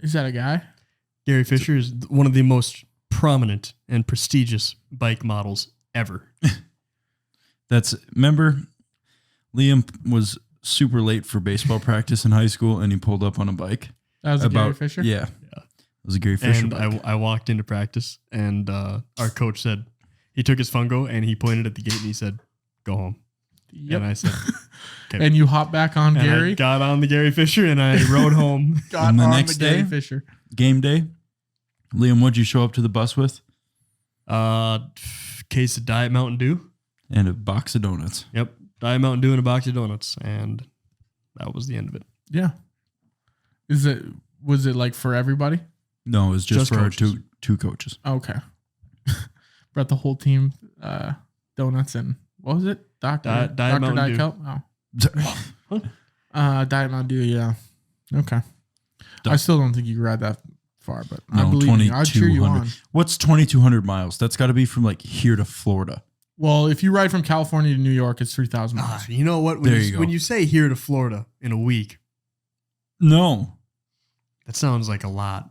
Is that a guy? Gary Fisher is one of the most prominent and prestigious bike models ever. Remember, Liam was super late for baseball practice in high school, and he pulled up on a bike. That was Gary Fisher? Yeah. It was a Gary Fisher And bike. I walked into practice, and our coach said, he took his fungo, and he pointed at the gate, and he said, go home. Yep. And I said, okay. And you hop back on And Gary? I got on the Gary Fisher, and I rode home. Got And the on next the Gary day? Fisher. Game day. Liam, what'd you show up to the bus with? Case of Diet Mountain Dew. And a box of donuts. Yep. Diet Mountain Dew and a box of donuts. And that was the end of it. Yeah. Was it like for everybody? No, it was just for coaches. our two coaches. Okay. Brought the whole team donuts and what was it? Dr. Diet Mountain Diet Dew. Kelp? Oh. Diet Mountain Dew, yeah. Okay. I still don't think you can ride that far, but I No, believe you. I'd cheer you 2,200. on. What's 2,200 miles? That's got to be from like here to Florida. Well, if you ride from California to New York, it's 3,000 miles. You know what? There you go. When you say here to Florida in a week, No. that sounds like a lot.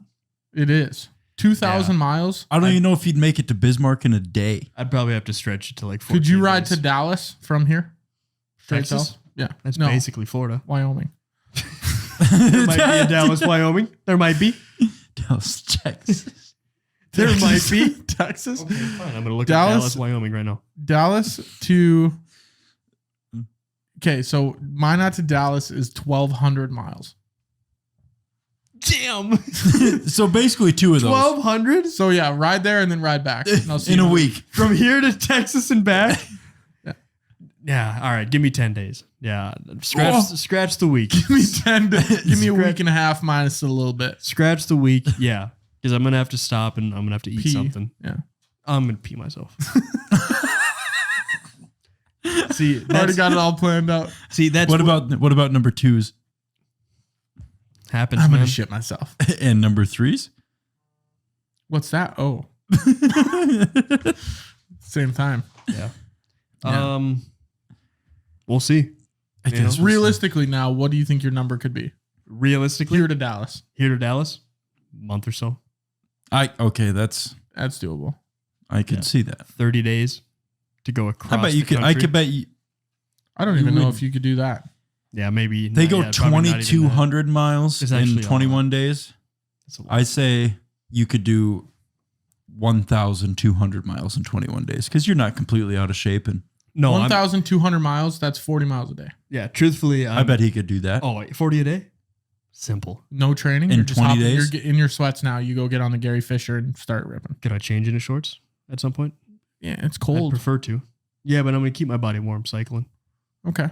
It is. 2,000 miles. I don't even know if you'd make it to Bismarck in a day. I'd probably have to stretch it to like 14 Could you ride days. to Dallas from here? Straight Texas? south? Yeah. That's No, basically Florida. Wyoming. There might be in Dallas, Wyoming. There might be. Dallas, Texas. There might be. Texas. Okay, fine. I'm going to look Dallas- at Dallas, Wyoming right now. Dallas to. Okay, so Minot to Dallas is 1,200 miles. Damn. So basically two of those 1,200 So yeah, ride there and then ride back. And I'll see in you a week. from here to Texas and back. Yeah. Yeah. All right. Give me 10 days. Yeah. Scratch the week. Give me 10. Give me a week and a half minus a little bit. Scratch the week. Yeah. Because I'm going to have to stop and I'm going to have to eat Pee. something. Yeah. I'm going to pee myself. See, Already got it all planned out. that's What about number twos happens, I'm man. gonna shit myself. and number threes? What's that? Oh, same time. Yeah. Yeah. We'll see. I You know? guess Realistically, now, what do you think your number could be? Realistically, Here to Dallas. here to Dallas, month or so, Okay, that's That's doable. I could Yeah. see that. 30 days to go across. I bet you the could. I country. could bet you. I don't You even know would- if you could do that. Yeah, maybe They go probably not even that. 2,200 miles It's in actually a 21 days. That's a lot. I say you could do 1,200 miles in 21 days because you're not completely out of shape. And no, 1,200 miles, that's 40 miles a day. yeah. Truthfully, I bet he could do that. Oh, wait, 40 a day. Simple. No training. In You're just 20 hopping- days? You're in your sweats now. You go get on the Gary Fisher and start ripping. Could I change into shorts at some point? Yeah, it's I'd cold. prefer to. Yeah, but I'm gonna keep my body warm cycling. Okay.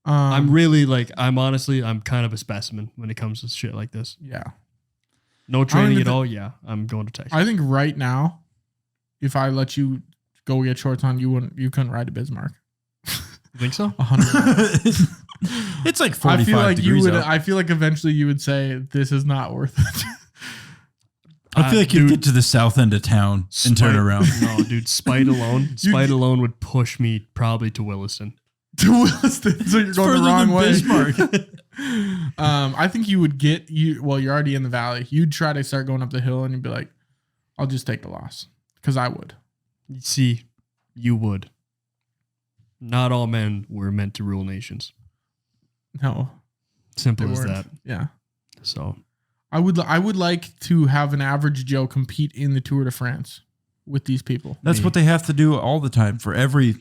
I'm really I'm honestly kind of a specimen when it comes to shit like this. Yeah. No training even at all. Yeah, I'm going to Texas. I think right now, if I let you go get shorts on, you couldn't ride to Bismarck. You think so? 100%. It's like I 45 feel like degrees you would. out. I feel like eventually you would say this is not worth it. I feel like you'd dude, get to the south end of town and turn around. No, dude, Spite alone would push me probably to Williston. To Williston, so you're going the further wrong than way. Bismarck. I think you would get you. Well, you're already in the valley. You'd try to start going up the hill, and you'd be like, "I'll just take the loss," because I would. See, you would. Not all men were meant to rule nations. No, Simple they as weren't. that. Yeah, So I would like to have an average Joe compete in the Tour de France with these people. That's Me. what they have to do all the time for every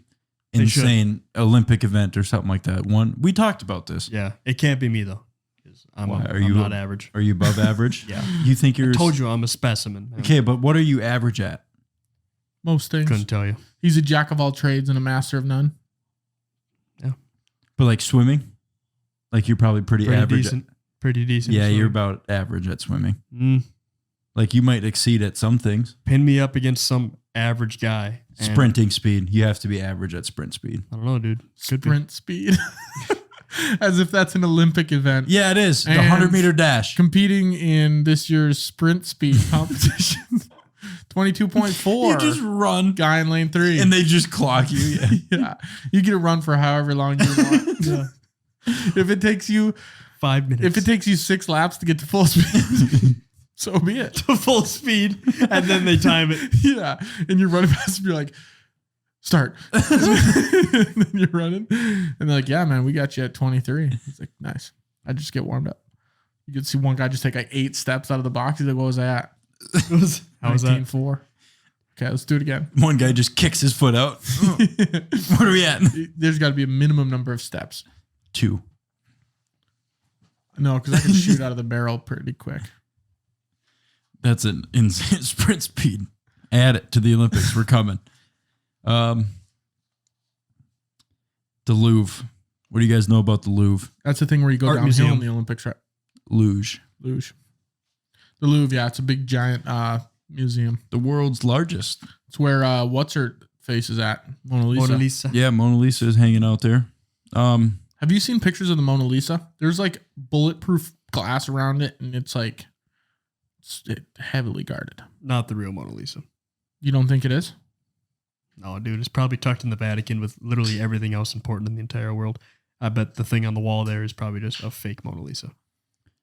They should. insane Olympic event or something like that. We talked about this. yeah, it can't be me though. 'Cause I'm Why? I'm not average. Are you above average? Yeah. You think you're? I told you I'm a specimen. man. Okay, but what are you average at? Most things. Couldn't tell you. He's a jack of all trades and a master of none. But like swimming, like you're probably pretty average. decent. Pretty decent. Yeah, so- you're about average at swimming. Mm, Like you might exceed at some things. pin me up against some average guy. and- Sprinting speed, you have to be average at sprint speed. I don't know, dude. Could be. Sprint speed. As if that's an Olympic event. Yeah, it is. The And 100-meter dash. Competing in this year's sprint speed competition. 22.4. You just run. Guy in lane 3. And they just clock you. Yeah. Yeah. You get to run for however long you want. Yeah. If it takes you 5 minutes. If it takes you 6 laps to get to full speed, so be it. to full speed, and then they time it. Yeah. And you're running past and you're like, start. And then you're running. And they're like, yeah, man, we got you at 23. It's like, nice. I just get warmed up. You could see one guy just take like 8 steps out of the box. He's like, what was that? How was that? 19.4. Okay, let's do it again. One guy just kicks his foot out. Where are we at? There's got to be a minimum number of steps. 2. No, because I can shoot out of the barrel pretty quick. That's an insane sprint speed. Add it to the Olympics. We're coming. The Louvre. What do you guys know about the Louvre? That's the thing where you go Art downhill museum. in the Olympics, right? Luge. Luge. The Louvre, yeah, it's a big giant museum. The world's largest. It's where what's her face is at? Mona Lisa. Mona Lisa. Yeah, Mona Lisa is hanging out there. Have you seen pictures of the Mona Lisa? There's like bulletproof glass around it, and it's like heavily guarded. Not the real Mona Lisa. You don't think it is? No, dude, it's probably tucked in the Vatican with literally everything else important in the entire world. I bet the thing on the wall there is probably just a fake Mona Lisa.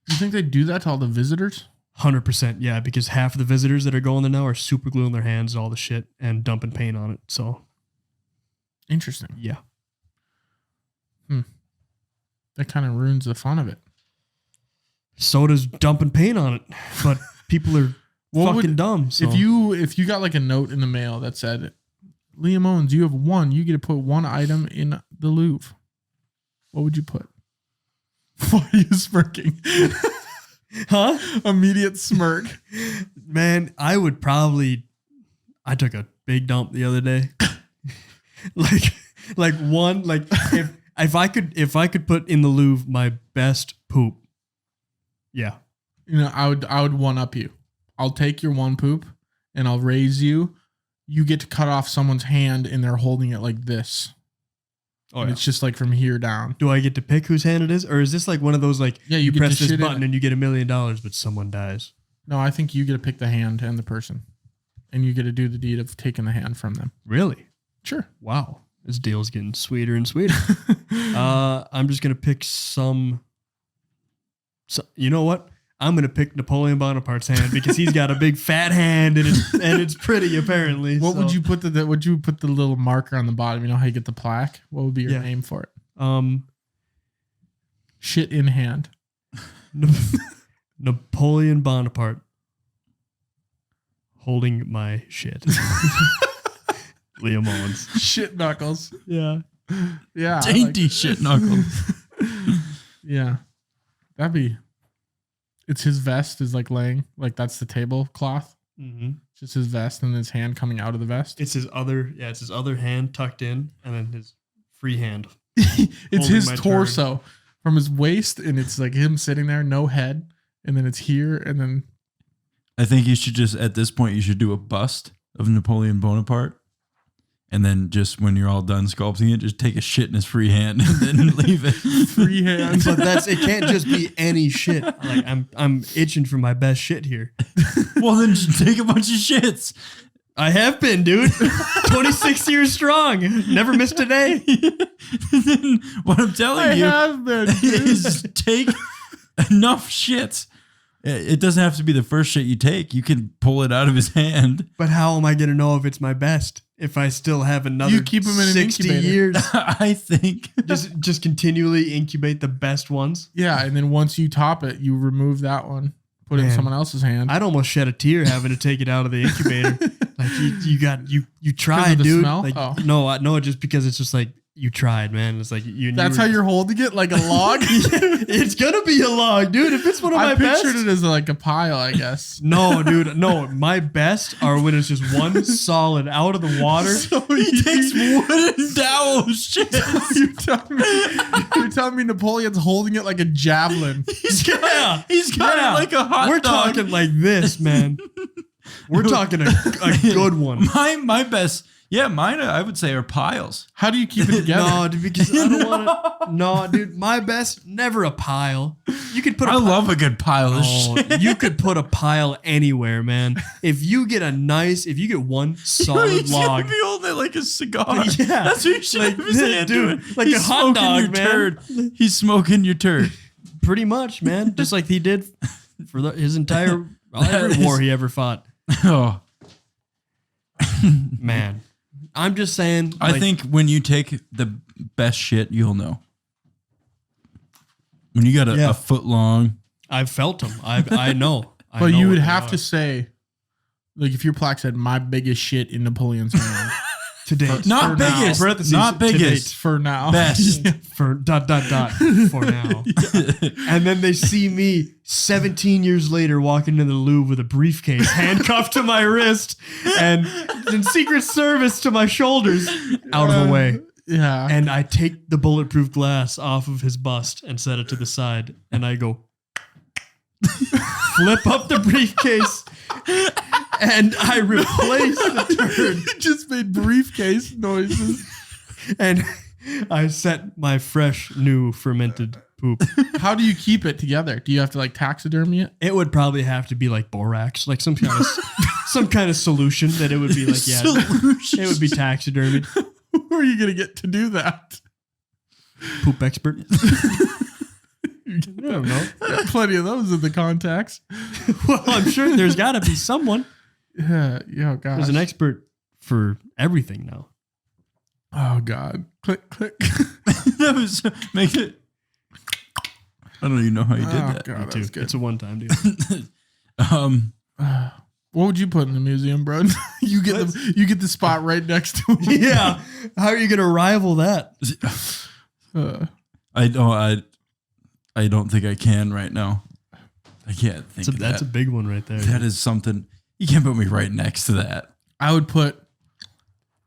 You think they do that to all the visitors? 100%, yeah, because half of the visitors that are going there now are super gluing their hands to all the shit and dumping paint on it. So, Interesting. yeah. That kind of ruins the fun of it. So does dumping paint on it, but people are What fucking would- dumb. So. If you got like a note in the mail that said, Liam Owens, you have you get to put one item in the Louvre. What would you put? Why are you smirking? Huh? Immediate smirk. Man, I took a big dump the other day. If I could put in the Louvre my best poop. Yeah. You know, I would one up you. I'll take your one poop and I'll raise you. You get to cut off someone's hand and they're holding it like this. Oh, And yeah. it's just like from here down. Do I get to pick whose hand it is? Or is this like one of those like Yeah, you get press to this shit in button it. and you get $1 million, but someone dies? No, I think you get to pick the hand and the person. And you get to do the deed of taking the hand from them. Really? Sure. Wow. This deal's getting sweeter and sweeter. I'm just gonna pick some. You know what? I'm gonna pick Napoleon Bonaparte's hand because he's got a big fat hand and it's pretty apparently. What would so. you put would you put the little marker on the bottom? You know how you get the plaque? What would be your Yeah. name for it? Shit in hand. Napoleon Bonaparte holding my shit. Liam Owens. Shit knuckles. Yeah. Yeah. Dainty shit knuckles. Yeah. It's his vest is like laying, like that's the tablecloth. Mm-hmm. Just his vest and his hand coming out of the vest. It's his other hand tucked in, and then his free hand. It's holding his my torso from his waist, and it's like him sitting there, no head, and then it's here, and then I think you should just, at this point, you should do a bust of Napoleon Bonaparte. And then just when you're all done sculpting it, just take a shit in his free hand and then leave it. free hand. But it can't just be any shit. Like I'm itching for my best shit here. Well, then just take a bunch of shits. I have been, dude. 26 years strong. Never missed a day. Then what I'm telling you have been. is take enough shits. It doesn't have to be the first shit you take. You can pull it out of his hand. But how am I going to know if it's my best if I still have another You keep 'em in an 60 incubator. years? I think. just continually incubate the best ones. Yeah, and then once you top it, you remove that one, put it in Man. someone else's hand. I'd almost shed a tear having to take it out of the incubator. Like you tried, the dude. smell? Like Oh. no, just because it's just like you tried, man. It's like That's how you're holding it, like a log. It's gonna be a log, dude. If it's one of I my best. pictured it as like a pile, I guess. No, dude. No, my best are when it's just one solid out of the water. He takes wooden dowel shit. You're telling me Napoleon's holding it like a javelin. He's got Yeah. it like a hot We're dog. talking like this, man. We're talking a good one. My best. Yeah, mine I would say are piles. How do you keep it together? No, dude, because I don't want to. No, dude, my best, never a pile. You could put. I love a good pile of shit. You could put a pile anywhere, man. If you get one solid log, be holding it like a cigar. Yeah, that's what you should be saying, dude. dude. Like He's a hot smoking dog, your man. turd. He's smoking your turd. pretty much, man. Just like he did for his entire every war he ever fought. Oh, Man, I'm just saying. I think when you take the best shit, you'll know. When you got a foot long, I've felt them. I know. But you would have to say, like, if your plaque said "my biggest shit in Napoleon's hand." Today, not biggest, not biggest, for now, best for ... for now. And then they see me 17 years later walking into the Louvre with a briefcase handcuffed to my wrist and in Secret Service to my shoulders out of the way. Yeah. And I take the bulletproof glass off of his bust and set it to the side and I go flip up the briefcase and I replace the turd. You just made briefcase noises. And I set my fresh, new, fermented poop. How do you keep it together? Do you have to like taxidermy it? It would probably have to be like borax, like some kind of solution that it would be like, yeah, it would be taxidermied. Who are you going to get to do that? Poop expert. I don't know. Got plenty of those in the contacts. Well, I'm sure there's got to be someone. Yeah, gosh. There's an expert for everything now. Oh, God. Click, click. That was make it. I don't even know how you did that. God, Me that too. was good. It's a one-time deal. What would you put in the museum, bro? You get the spot right next to him. Yeah. How are you going to rival that? I don't think I can right now. I can't think of That's that. a big one right there. That is something you can't put me right next to that. I would put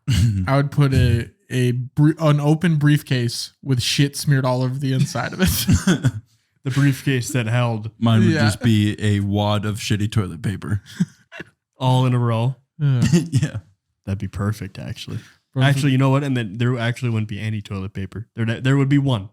an open briefcase with shit smeared all over the inside of it. The briefcase that held Mine would just be a wad of shitty toilet paper. all in a row. Yeah. That'd be perfect, actually. Actually, you know what? And then there actually wouldn't be any toilet paper. There would be one.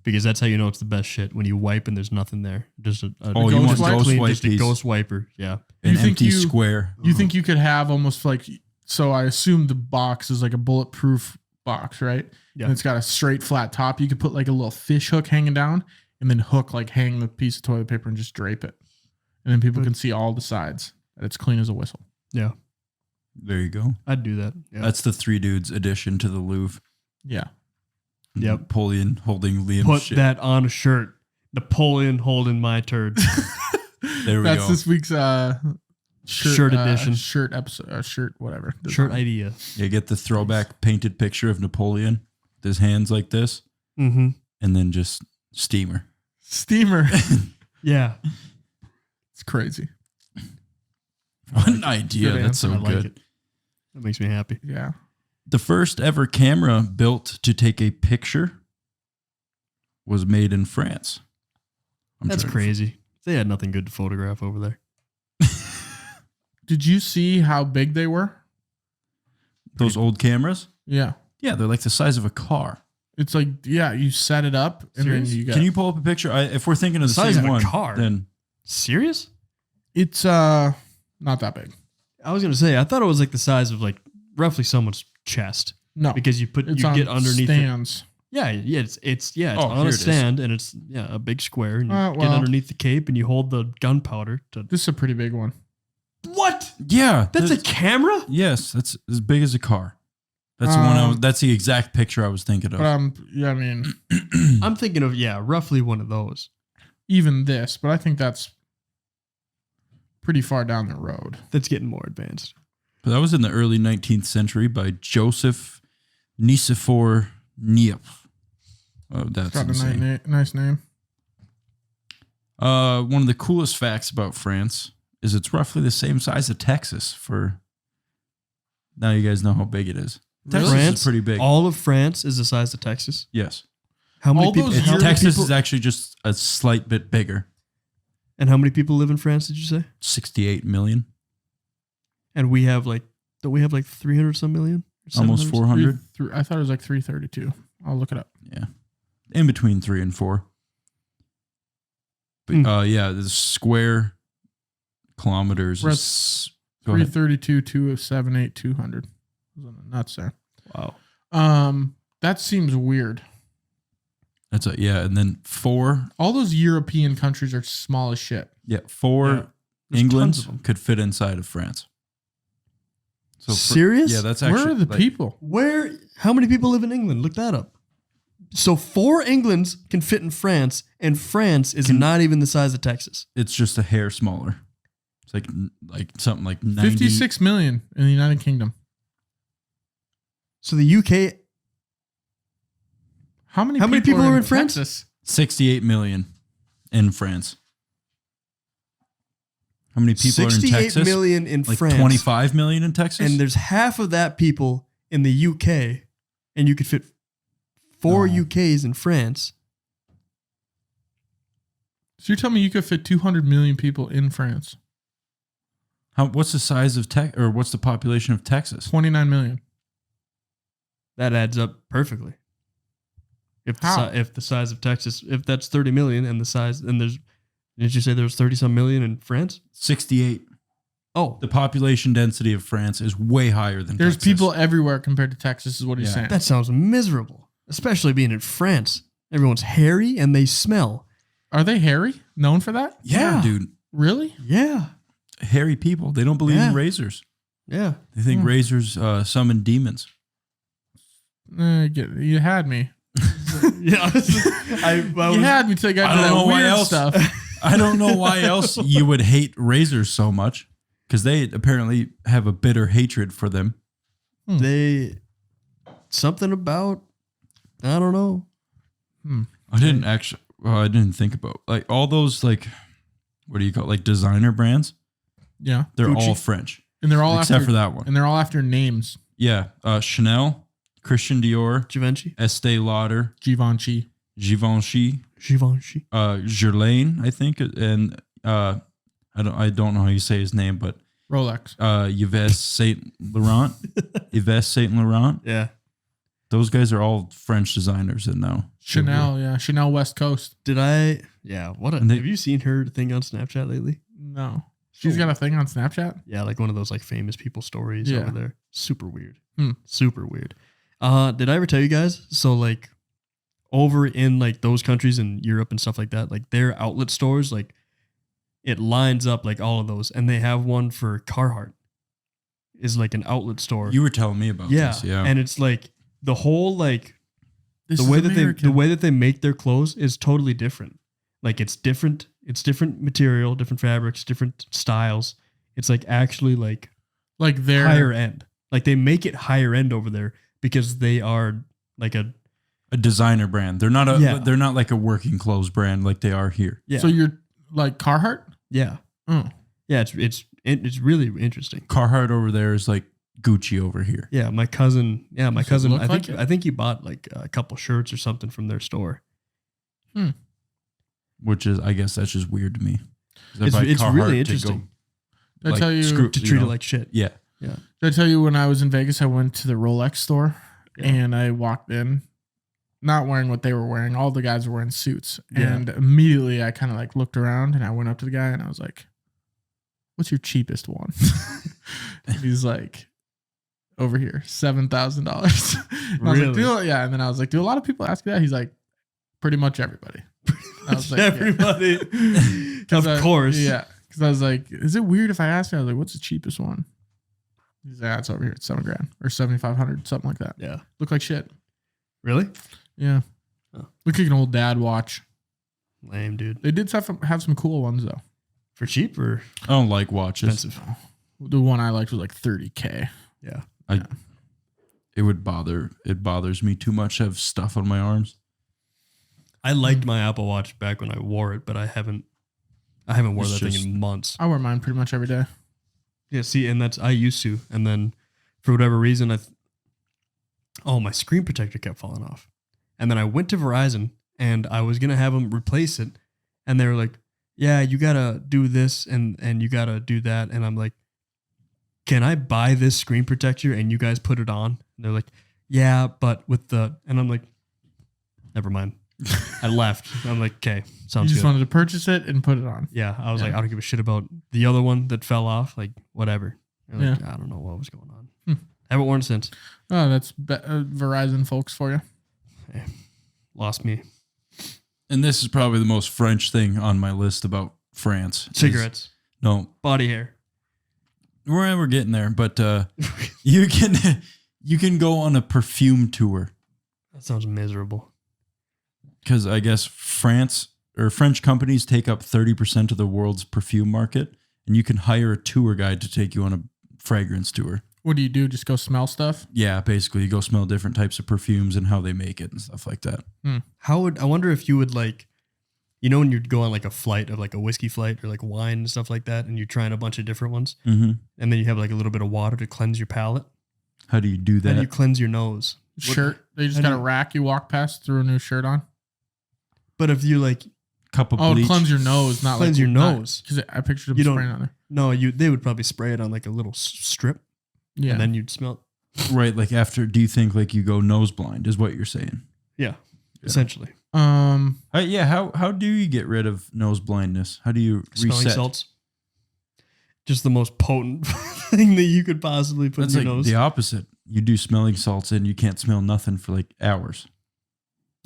Because that's how you know it's the best shit. When you wipe and there's nothing there. Just a you want ghost wipe just a piece. ghost wiper. Yeah. An empty square. You think you could have almost like, so I assume the box is like a bulletproof box, right? Yeah. And it's got a straight flat top. You could put like a little fish hook hanging down and then hang the piece of toilet paper and just drape it. And then people can see all the sides. That it's clean as a whistle. Yeah. There you go. I'd do that. Yeah. That's the Three Dudes addition to the Louvre. Yeah. Yep. Napoleon holding Liam's Put shit. that on a shirt. Napoleon holding my turd. There we That's go. this week's Shirt edition. Shirt episode. Shirt whatever. Shirt idea. You get the throwback painted picture of Napoleon with his hands like this. Mm-hmm. And then just steamer. Steamer. Yeah. It's crazy. What an idea. Good That's so I like good. it. That makes me happy. Yeah. The first ever camera built to take a picture was made in France. That's crazy. They had nothing good to photograph over there. Did you see how big they were? Those old cameras? Yeah. Yeah, they're like the size of a car. It's like, yeah, you set it up and Serious? then you got. Can you pull up a picture? If we're thinking of the size same of a one, car? then Serious? It's not that big. I was gonna say I thought it was like the size of like roughly someone's chest No. because you it's on get underneath it. stands. It's Oh, on here a it is. stand and it's a big square and you get well. underneath the cape and you hold the gunpowder to. This is a pretty big one. What? yeah, That's a camera? yes, that's as big as a car. That's the one that's the exact picture I was thinking of. But yeah, I mean, I'm thinking of roughly one of those. even this, but I think that's pretty far down the road. That's getting more advanced. But that was in the early 19th century by Joseph Nicephore Niepce. Oh, that's Got insane. a nice name. One of the coolest facts about France is it's roughly the same size of Texas. Now you guys know how big it is. Texas France is pretty big. All of France is the size of Texas. Yes. How many All people? those how many Texas people- is actually just a slight bit bigger. and how many people live in France? Did you say? 68 million. And we have like Don't we have like 300 some million? Or Almost 700? 400. I thought it was like 332. I'll look it up. Yeah. In between 3 and 4. But yeah, the square kilometers We're at is 332, 278, 200. Nuts there. Wow. That seems weird. That's and then 4. All those European countries are small as shit. Yeah, 4 Yeah. There's England tons of them. could fit inside of France. So Serious? Yeah, that's actually Where are the people? How many people live in England? Look that up. So 4 Englands can fit in France, and France is not even the size of Texas. It's just a hair smaller. It's like something like 90. 56 million in the United Kingdom. So the UK, How many people are in France? Texas? 68 million in France. How many people are in 68 Texas? million in Like France. 25 million in Texas? And there's half of that people in the UK, and you could fit 4 No. UKs in France. So you're telling me you could fit 200 million people in France? What's the size of or what's the population of Texas? 29 million. That adds up perfectly. If How? if the size of Texas, if that's 30 million, and the size, and did you say there was 30 some million in France? 68. Oh, The population density of France is way higher than There's Texas. people everywhere compared to Texas, is what he's Yeah. saying. that sounds miserable, especially being in France. Everyone's hairy and they smell. Are they hairy? Known for that? Yeah, Yeah. dude. Really? Yeah, Hairy people. They don't believe Yeah. in razors. yeah. They think razors summon demons. You had me. Yeah, You had me till I got I to don't that know why weird else. stuff. I don't know why else you would hate razors so much, because they apparently have a bitter hatred for them. they something about, I don't know. I didn't actually. Well, I didn't think about like all those like, what do you call it? Like designer brands? Yeah. They're Gucci. all French, And they're all except after for that one. and they're all after names. Yeah, Chanel, Christian Dior, Givenchy, Estee Lauder, Givenchy. Givenchy, Givenchy. Guerlain, I think, and I don't know how you say his name, but Rolex. Yves Saint Laurent, Yves Saint Laurent. Yeah. Those guys are all French designers, and now Chanel, yeah. Chanel West Coast. Did I? Yeah. What? And they- Have you seen her thing on Snapchat lately? No. She's got a thing on Snapchat? Yeah, like one of those like famous people stories Yeah. over there. Super weird. Hmm. Super weird. Did I ever tell you guys? So like over in like those countries in Europe and stuff like that, like their outlet stores, like it lines up like all of those, and they have one for Carhartt. Is like an outlet store. you were telling me about this. Yeah, And it's like the whole like This the is way that American. the way that they make their clothes is totally different. Like it's different material, different fabrics, different styles. It's like actually like like they're higher end. Like they make it higher end over there because they are like a designer brand. They're not Yeah. they're not like a working clothes brand like they are here. yeah. So you're like Carhartt? yeah. Oh. Yeah, it's really interesting. Carhartt over there is like Gucci over here. Yeah, my cousin, Does it look like it? I think he bought like a couple shirts or something from their store. Which is, I guess that's just weird to me. 'Cause I It's buy really Carhartt to interesting Did I like, tell you screw- to you treat know. it like shit. Yeah. Yeah. Did I tell you when I was in Vegas, I went to the Rolex store Yeah. and I walked in, not wearing what they were wearing. All the guys were wearing suits. Yeah. And immediately I kind of like looked around and I went up to the guy and I was like, "What's your cheapest one?" And he's like, "Over here, $7,000." I was Really? like, yeah. And then I was like, "Do a lot of people ask you that?" He's like, "Pretty much everybody." I was like, yeah. Everybody. 'Cause Of course. Yeah. Because I was like, "Is it weird if I ask you?" I was like, "What's the cheapest one?" He's like, "It's over here. It's $7,000 or $7,500, something like that." Yeah. Look like shit. Really? Yeah. Oh. Look like an old dad watch. Lame, dude. They did have some cool ones though. For cheap or I don't like watches. expensive? The one I liked was like $30,000. Yeah. It bothers me too much to have stuff on my arms. I liked my Apple Watch back when I wore it, but I haven't worn It's that thing just- in months. I wear mine pretty much every day. Yeah, see, and I used to, and then for whatever reason, my screen protector kept falling off, and then I went to Verizon, and I was gonna have them replace it, and they were like, "Yeah, you gotta do this, and you gotta do that," and I'm like, can I buy this screen protector and you guys put it on? And they're like, yeah, but with the, and I'm like, never mind. I left. I'm like, okay, You sounds just good. wanted to purchase it and put it on. Yeah, I was like, I don't give a shit about the other one that fell off. Like, whatever. They're like, I don't know what was going on. Haven't worn since. Oh, that's Verizon folks for you. Lost me. And this is probably the most French thing on my list about France. Cigarettes. No, Body hair. we're getting there, but you can go on a perfume tour. That sounds miserable. Because I guess French companies take up 30% of the world's perfume market, and you can hire a tour guide to take you on a fragrance tour. What do you do? Just go smell stuff? Yeah, basically, you go smell different types of perfumes and how they make it and stuff like that. I wonder if you would like, when you'd go on like a flight of like a whiskey flight or like wine and stuff like that, and you're trying a bunch of different ones, and then you have like a little bit of water to cleanse your palate. How do you do that? Then you cleanse your nose. Shirt? They just got a rack you walk past, threw a new shirt on? But if you like, Cup of Oh, bleach. cleanse your nose, not Cleanse like your nose. Because I pictured them You don't- spraying on there. no, they would probably spray it on like a little strip, Yeah. and then you'd smell. Right, like after, do you think like you go nose blind is what you're saying? Yeah, essentially. How do you get rid of nose blindness? How do you Smelling reset? salts. Just the most potent thing that you could possibly put That's in like your nose. the opposite. You do smelling salts and you can't smell nothing for like hours.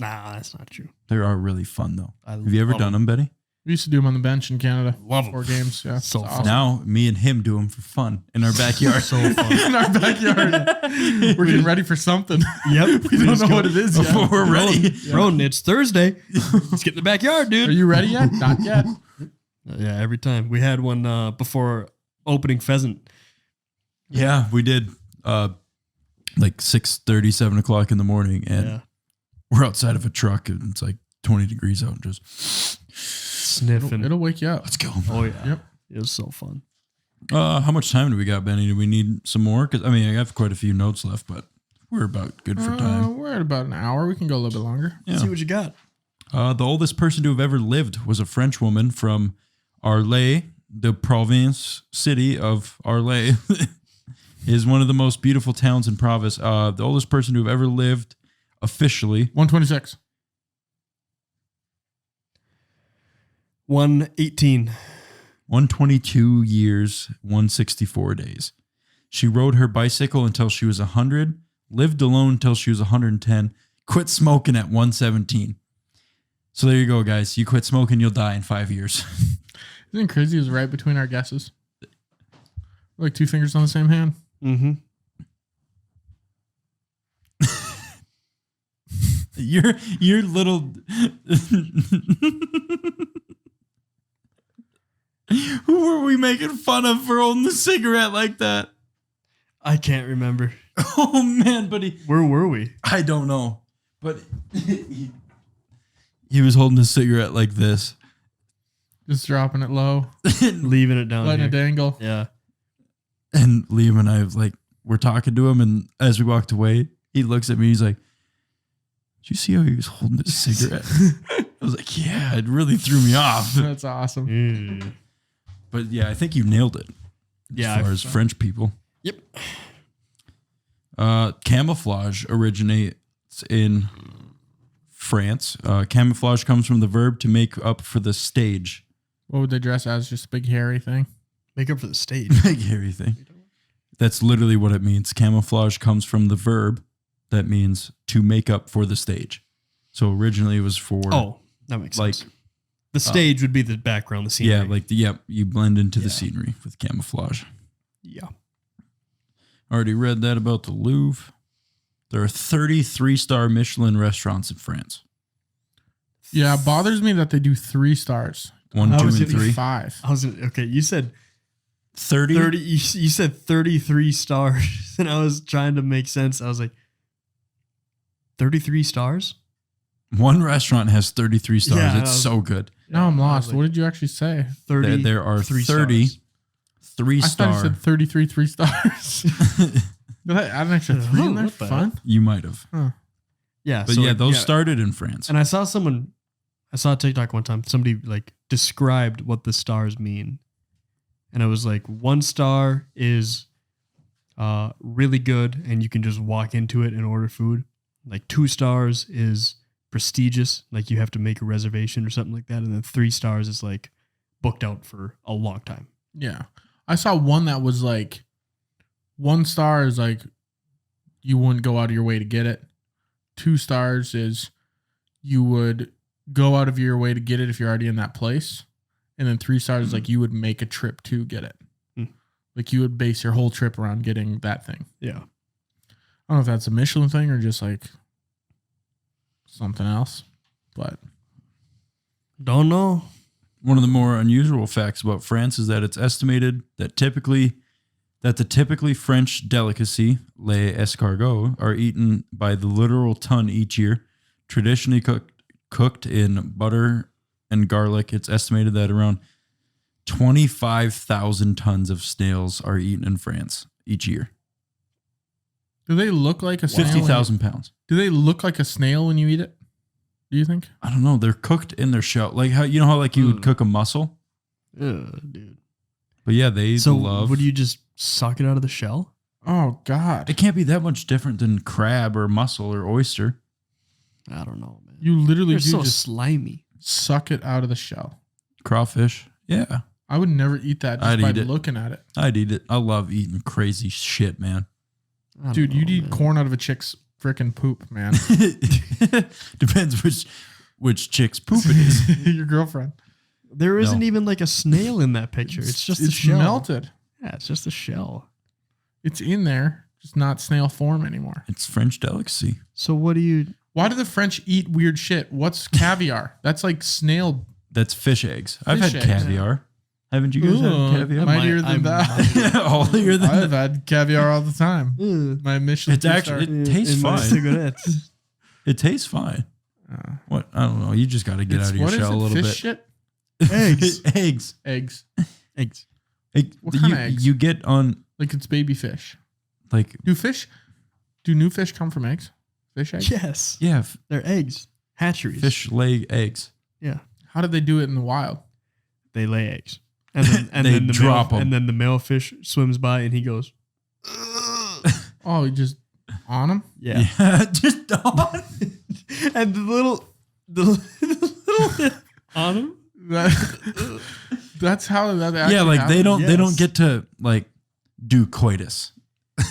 Nah, that's not true. They are really fun though. I Have you ever love done them, Betty? We used to do them on the bench in Canada. Love 'em. 4 games. Yeah. So It's fun. Now me and him do them for fun in our backyard. So fun. in our backyard. We're getting ready for something. Yep. We don't know what it is yet. Before we're ready. Broden, it's Thursday. Let's get in the backyard, Are dude. you ready yet? Not yet. Yeah, every time. We had one before opening pheasant. Yeah, we did. Like 6:30, 7 o'clock in the morning, and Yeah. we're outside of a truck, and it's like 20 degrees out, and just Sniffing. It'll wake you up. let's go. Oh, yeah. Yep. It was so fun. How much time do we got, Benny? Do we need some more? Because I have quite a few notes left, but we're about good for time. We're at about an hour. We can go a little bit longer. Yeah. See what you got. The oldest person to have ever lived was a French woman from Arles, the province city of Arles. Is one of the most beautiful towns in province. The oldest person to have ever lived officially. 126. 118. 122 years, 164 days. She rode her bicycle until she was 100, lived alone until she was 110, quit smoking at 117. So there you go, guys. You quit smoking, you'll die in 5 years. Isn't it crazy? It was right between our guesses. Like 2 fingers on the same hand. Mm-hmm. Your little Who were we making fun of for holding the cigarette like that? I can't remember. Oh man, but Where were we? I don't know. But he was holding a cigarette like this. Just dropping it low. Leaving it down Letting here. it dangle. Yeah. And Liam and I we're talking to him, and as we walked away, he looks at me, he's like, did you see how he was holding his cigarette? I was like, yeah, it really threw me off. That's awesome. Mm. But yeah, I think you nailed it. Yeah, As far as French people. Yep. Camouflage originates in France. Camouflage comes from the verb to make up for the stage. What would they dress as? Just a big hairy thing? Make up for the stage. Big hairy thing. That's literally what it means. Camouflage comes from the verb that means to make up for the stage. So originally it was for That makes like sense. The stage would be the background, the scenery. yeah, like you blend into the scenery with camouflage. Yeah. Already read that about the Louvre. There are 33-star Michelin restaurants in France. Yeah, it bothers me that they do 3 stars. 1, I 2, was and gonna 3. 5. Okay, you said 30? 30. You said 33 stars, and I was trying to make sense. I was like, 33 stars? One restaurant has 33 stars. Yeah, It's so good. Now I'm I was lost. like, what did you actually say? 30. There are 30 stars. 3 I thought you star. said 33 3 stars. Did I add an extra 3 in there? What the Fun. You might have. Yeah. But so yeah, like, those started in France. And I saw a TikTok one time. Somebody like described what the stars mean. And it was like 1 star is really good, and you can just walk into it and order food. Like 2 stars is prestigious, like you have to make a reservation or something like that, and then 3 stars is like booked out for a long time. Yeah. I saw one that was like 1 star is like you wouldn't go out of your way to get it. 2 stars is you would go out of your way to get it if you're already in that place. And then 3 stars is like you would make a trip to get it. Like you would base your whole trip around getting that thing. Yeah. I don't know if that's a Michelin thing or just like something else, but Don't know. One of the more unusual facts about France is that it's estimated that the typically French delicacy, les escargots, are eaten by the literal ton each year. Traditionally cooked in butter and garlic, it's estimated that around 25,000 tons of snails are eaten in France each year. do they look like a snail? 50,000 pounds. Do they look like a snail when you eat it? Do you think? I don't know. They're cooked in their shell. Like how, you know how like you would cook a mussel? Dude. But yeah, they So love. would you just suck it out of the shell? Oh God! It can't be that much different than crab or mussel or oyster. I don't know, man. You literally They're do so just slimy. suck it out of the shell. Crawfish. Yeah. I would never eat that just I'd by eat it. looking at it. I'd eat it. I love eating crazy shit, man. I don't Dude, know, you'd eat man. corn out of a chick's freaking poop, man. Depends which chick's poop it is. Your girlfriend. There isn't No. even like a snail in that picture. It's just a it's shell. melted. Yeah, it's just a shell. It's in there, just not snail form anymore. It's French delicacy. So what do you? Why do the French eat weird shit? What's caviar? That's like snail. That's fish eggs. I've Fish had eggs. caviar. Haven't you guys Ooh, had caviar? mightier I than that. Holier than I've that. had caviar all the time. My Michelin. It's actually it tastes in my fine. cigarettes. It tastes fine. What? I don't know. You just got to get out of your what is shell it? a little Fish bit. shit? Eggs. Eggs. Eggs. Eggs. What kind of eggs? You get on Like it's baby fish. like Do new fish come from eggs? Fish eggs? Yes. yeah, They're eggs. Hatcheries. fish lay eggs. Yeah. How did they do it in the wild? They lay eggs. And then, They drop 'em. And then the male fish swims by and he goes, Oh, you just on them? yeah. just on. And the little on him. That's how that actually Yeah, like they happens? don't Yes. get to like do coitus.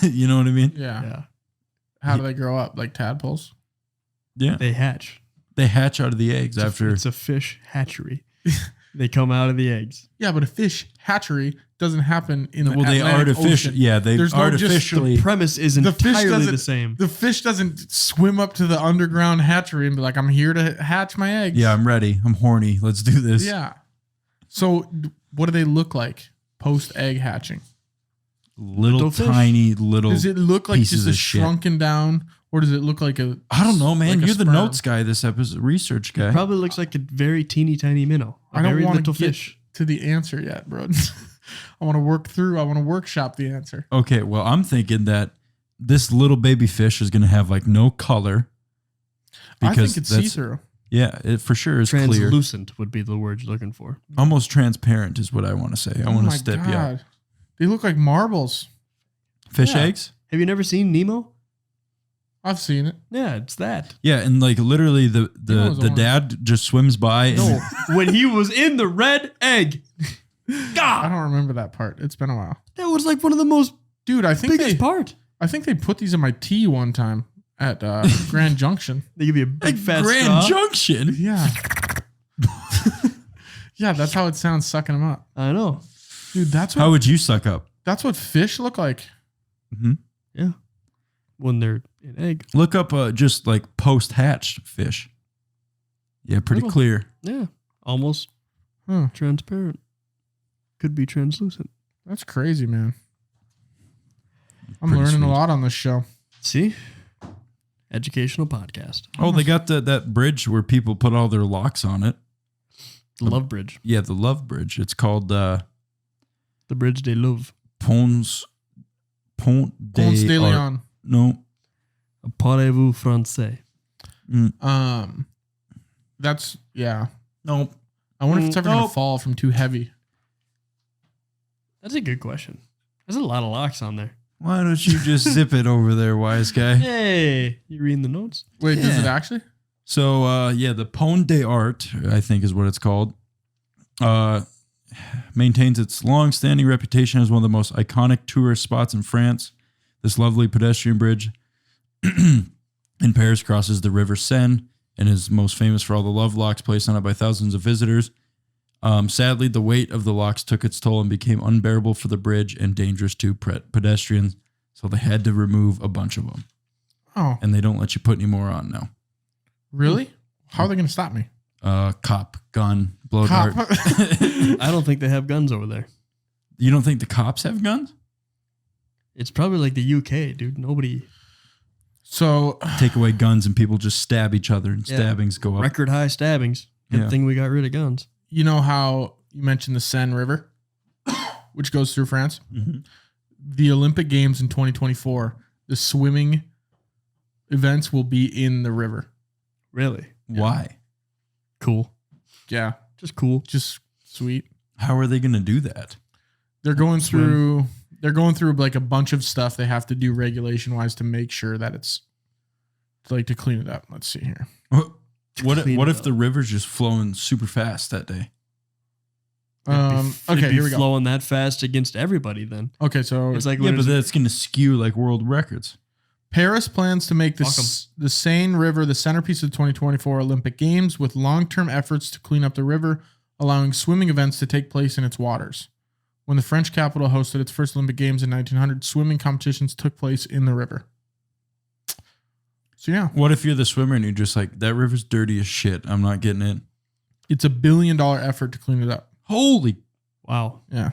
You know what I mean? Yeah. Yeah. How do they grow up? Like tadpoles? Yeah. They hatch. They hatch out of the eggs after. It's a fish hatchery. They come out of the eggs. Yeah, but a fish hatchery doesn't happen in the Well, they Atlantic artificially. Ocean. Yeah, they There's no just artificially. Premise is The fish entirely doesn't- the same. The fish doesn't swim up to the underground hatchery and be like, I'm here to hatch my eggs. Yeah, I'm ready. I'm horny. Let's do this. Yeah. So what do they look like post egg hatching? Little fish. tiny little. Does it look like pieces just a of shit. shrunken down, or does it look like a? I don't know, man. like a You're the sperm? notes guy this episode, research guy. Probably looks like a very teeny tiny minnow. A I don't very want little to get fish. to the answer yet, bro. I want to work through. I want to workshop the answer. Okay, well, I'm thinking that this little baby fish is going to have like no color. I think it's see that's- through. Yeah, it for sure is clear. Translucent would be the word you're looking for. Almost transparent is what I want to say. I want to step you out. They look like marbles. Fish Yeah. eggs? Have you never seen Nemo? I've seen it. Yeah, it's that. Yeah, and like literally the Nemo's orange. dad just swims by and No, when he was in the red egg. I God, don't remember that part. It's been a while, that was like one of the most dude. I think biggest part. I think they put these in my tea one time at Grand Junction. They give you a big fat Grand straw. Junction. Yeah. Yeah, that's how it sounds sucking them up. I know. Dude, that's How what would you suck up? that's what fish look like. Yeah, when they're in egg. Look up just like post hatched fish. Yeah, pretty Little. clear. Yeah, almost Huh. transparent. Could be translucent. That's crazy, man. I'm Pretty learning sweet. a lot on this show. See, educational podcast. Oh, they got that bridge where people put all their locks on it. The Love Bridge. Yeah, the Love Bridge. It's called The Bridge de Love. Pont Ponce de de Ar- Leon. No. Parlez-vous français? That's yeah. Nope. I wonder if it's ever gonna Nope. fall from too heavy. That's a good question. There's a lot of locks on there. Why don't you just zip it over there, wise guy? Hey, you reading the notes? Wait, does it Yeah. actually? So, the Pont des Arts, I think is what it's called, maintains its long-standing reputation as one of the most iconic tourist spots in France. This lovely pedestrian bridge in Paris crosses the River Seine and is most famous for all the love locks placed on it by thousands of visitors. Sadly, the weight of the locks took its toll and became unbearable for the bridge and dangerous to pedestrians, so they had to remove a bunch of them. Oh, And they don't let you put any more on now. really? How are they going to stop me? Cop, gun, blow Cop. dart. I don't think they have guns over there. You don't think the cops have guns? It's probably like the UK, dude. Nobody. So, Take away guns and people just stab each other and Yeah. stabbings go up. Record high stabbings. Good Yeah. thing we got rid of guns. you know how you mentioned the Seine River, which goes through France? Mhm. The Olympic Games in 2024, the swimming events will be in the river. Really? Why? Cool. Yeah, Just cool. just sweet. How are they going to do that? They're going Swim. through like a bunch of stuff they have to do regulation wise to make sure that it's like to clean it up. Let's see here. What Clean it if up. the river's just flowing super fast that day? Okay, here we go. Flowing that fast against everybody then. Okay, so It's like Yeah, when but it's- that's going to skew like world records. Paris plans to make Fuck 'em. the Seine River the centerpiece of the 2024 Olympic Games with long-term efforts to clean up the river, allowing swimming events to take place in its waters. When the French capital hosted its first Olympic Games in 1900, swimming competitions took place in the river. So yeah, What if you're the swimmer and you're just like, that river's dirty as shit. I'm not getting in. it's $1 billion effort to clean it up. Holy, wow. Yeah,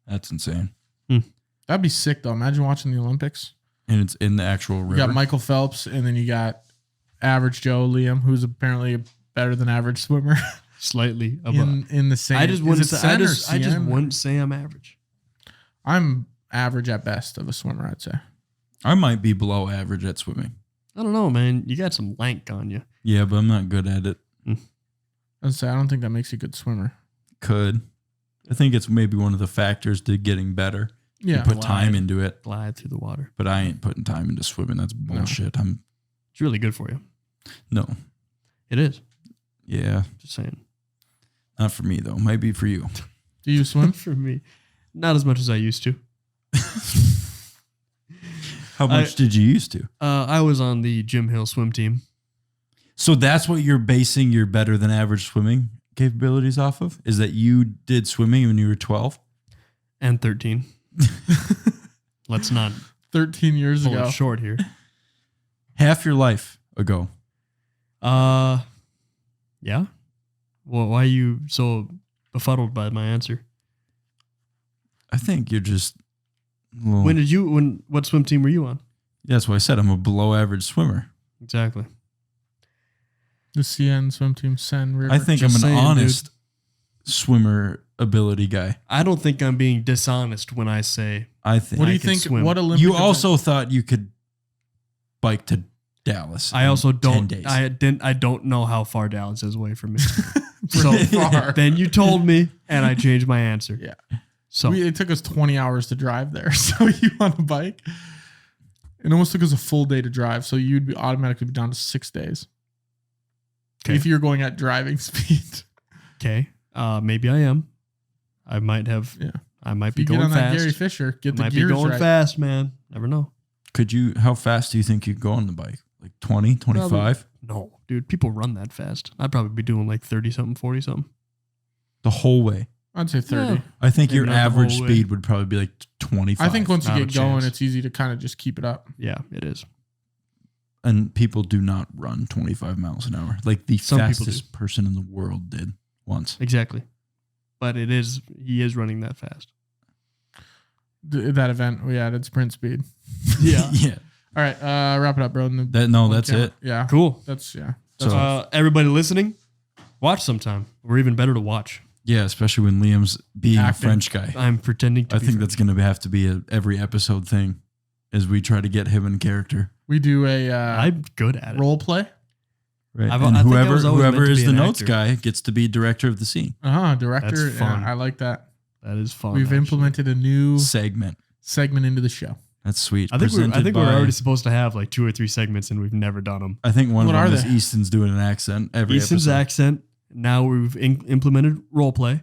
that's insane. that'd be sick though. Imagine watching the Olympics. And it's in the actual river. You got Michael Phelps, and then you got average Joe Liam, who's apparently a better than average swimmer Slightly above. in the same. I just wouldn't say. I just CM? wouldn't say I'm average. I'm average at best of a swimmer, I'd say. I might be below average at swimming. I don't know, man. You got some lank on you. Yeah, but I'm not good at it. I'd say I don't think that makes you a good swimmer. Could. I think it's maybe one of the factors to getting better. You Yeah, put time Glide. into it, Glide through the water. but I ain't putting time into swimming. That's bullshit. It's really good for you. No. It is. Yeah. Just saying. Not for me though. Might be for you. do you swim? For me, not as much as I used to. How much did you used to? I was on the Jim Hill swim team. So that's what you're basing your better than average swimming capabilities off of? Is that you did swimming when you were 12? And 13. Let's not 13 years pull ago. it short here. Half your life ago. Yeah. Well, why are you so befuddled by my answer? I think you're just a little, What swim team were you on? that's why I said I'm a below average swimmer. Exactly. The CN swim team, Seine River. I think Just I'm an saying, honest swimmer ability guy. I don't think I'm being dishonest when I say I think. What do I you can think? swim. What Olympic? You event- also thought you could bike to Dallas. I in also 10 don't. days. I don't know how far Dallas is away from me. Pretty so far. then you told me, and I changed my answer. Yeah. So It took us 20 hours to drive there. So you on a bike? It almost took us a full day to drive. So you'd be automatically be down to 6 days. Okay. If you're going at driving speed. okay, maybe I am. I might have. Yeah. I might If be you get going on that fast. Gary Fisher, get the Might be gears going right. fast, man. Never know. Could you, how fast do you think you'd go on the bike? Like 20, 25? No, dude, people run that fast. I'd probably be doing like 30 something, 40 something. The whole way. I'd say 30. Yeah. I think Maybe your not the average whole way. speed would probably be like 25. I think once you Not a get going, chance. it's easy to kind of just keep it up. Yeah, it is. And people do not run 25 miles an hour. Like the Some people fastest person in the world did once. Exactly. But it is. He is running that fast. That event we added sprint speed. Yeah. Yeah. All right, wrap it up, bro. That's it. Yeah. Cool. That's So- Everybody listening, watch sometime. Or even better to watch. Yeah, especially when Liam's being Acting. a French guy. I'm pretending to I be think French. that's going to have to be a every episode thing as we try to get him in character. we do a I'm good at it. role play. Right. I And think I whoever was always meant to is be the an notes actor. guy gets to be director of the scene. Director. That's fun. Yeah, I like that. That is fun. We've actually. implemented a new Segment. segment into the show. That's sweet. I think Presented we're by- already supposed to have like 2 or 3 segments, and we've never done them. I think one What of are them is they? Easton's doing an accent every Easton's episode. accent. Now we've implemented role play.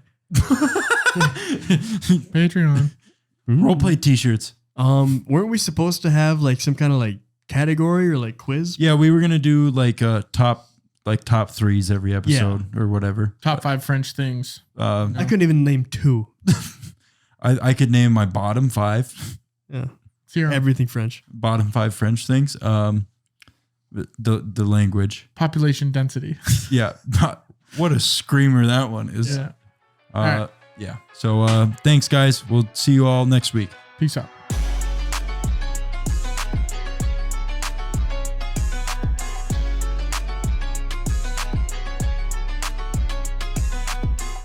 Patreon. Roleplay t-shirts. Weren't we supposed to have like some kind of like category or like quiz? Yeah, we were gonna do like top threes every episode or whatever. Top 5 French things. I couldn't even name 2. I could name my bottom 5. Yeah, 0. everything French. Bottom 5 French things. The language. Population density. Yeah. What a screamer that one is. Yeah. All right. Yeah. So thanks guys. We'll see you all next week. Peace out.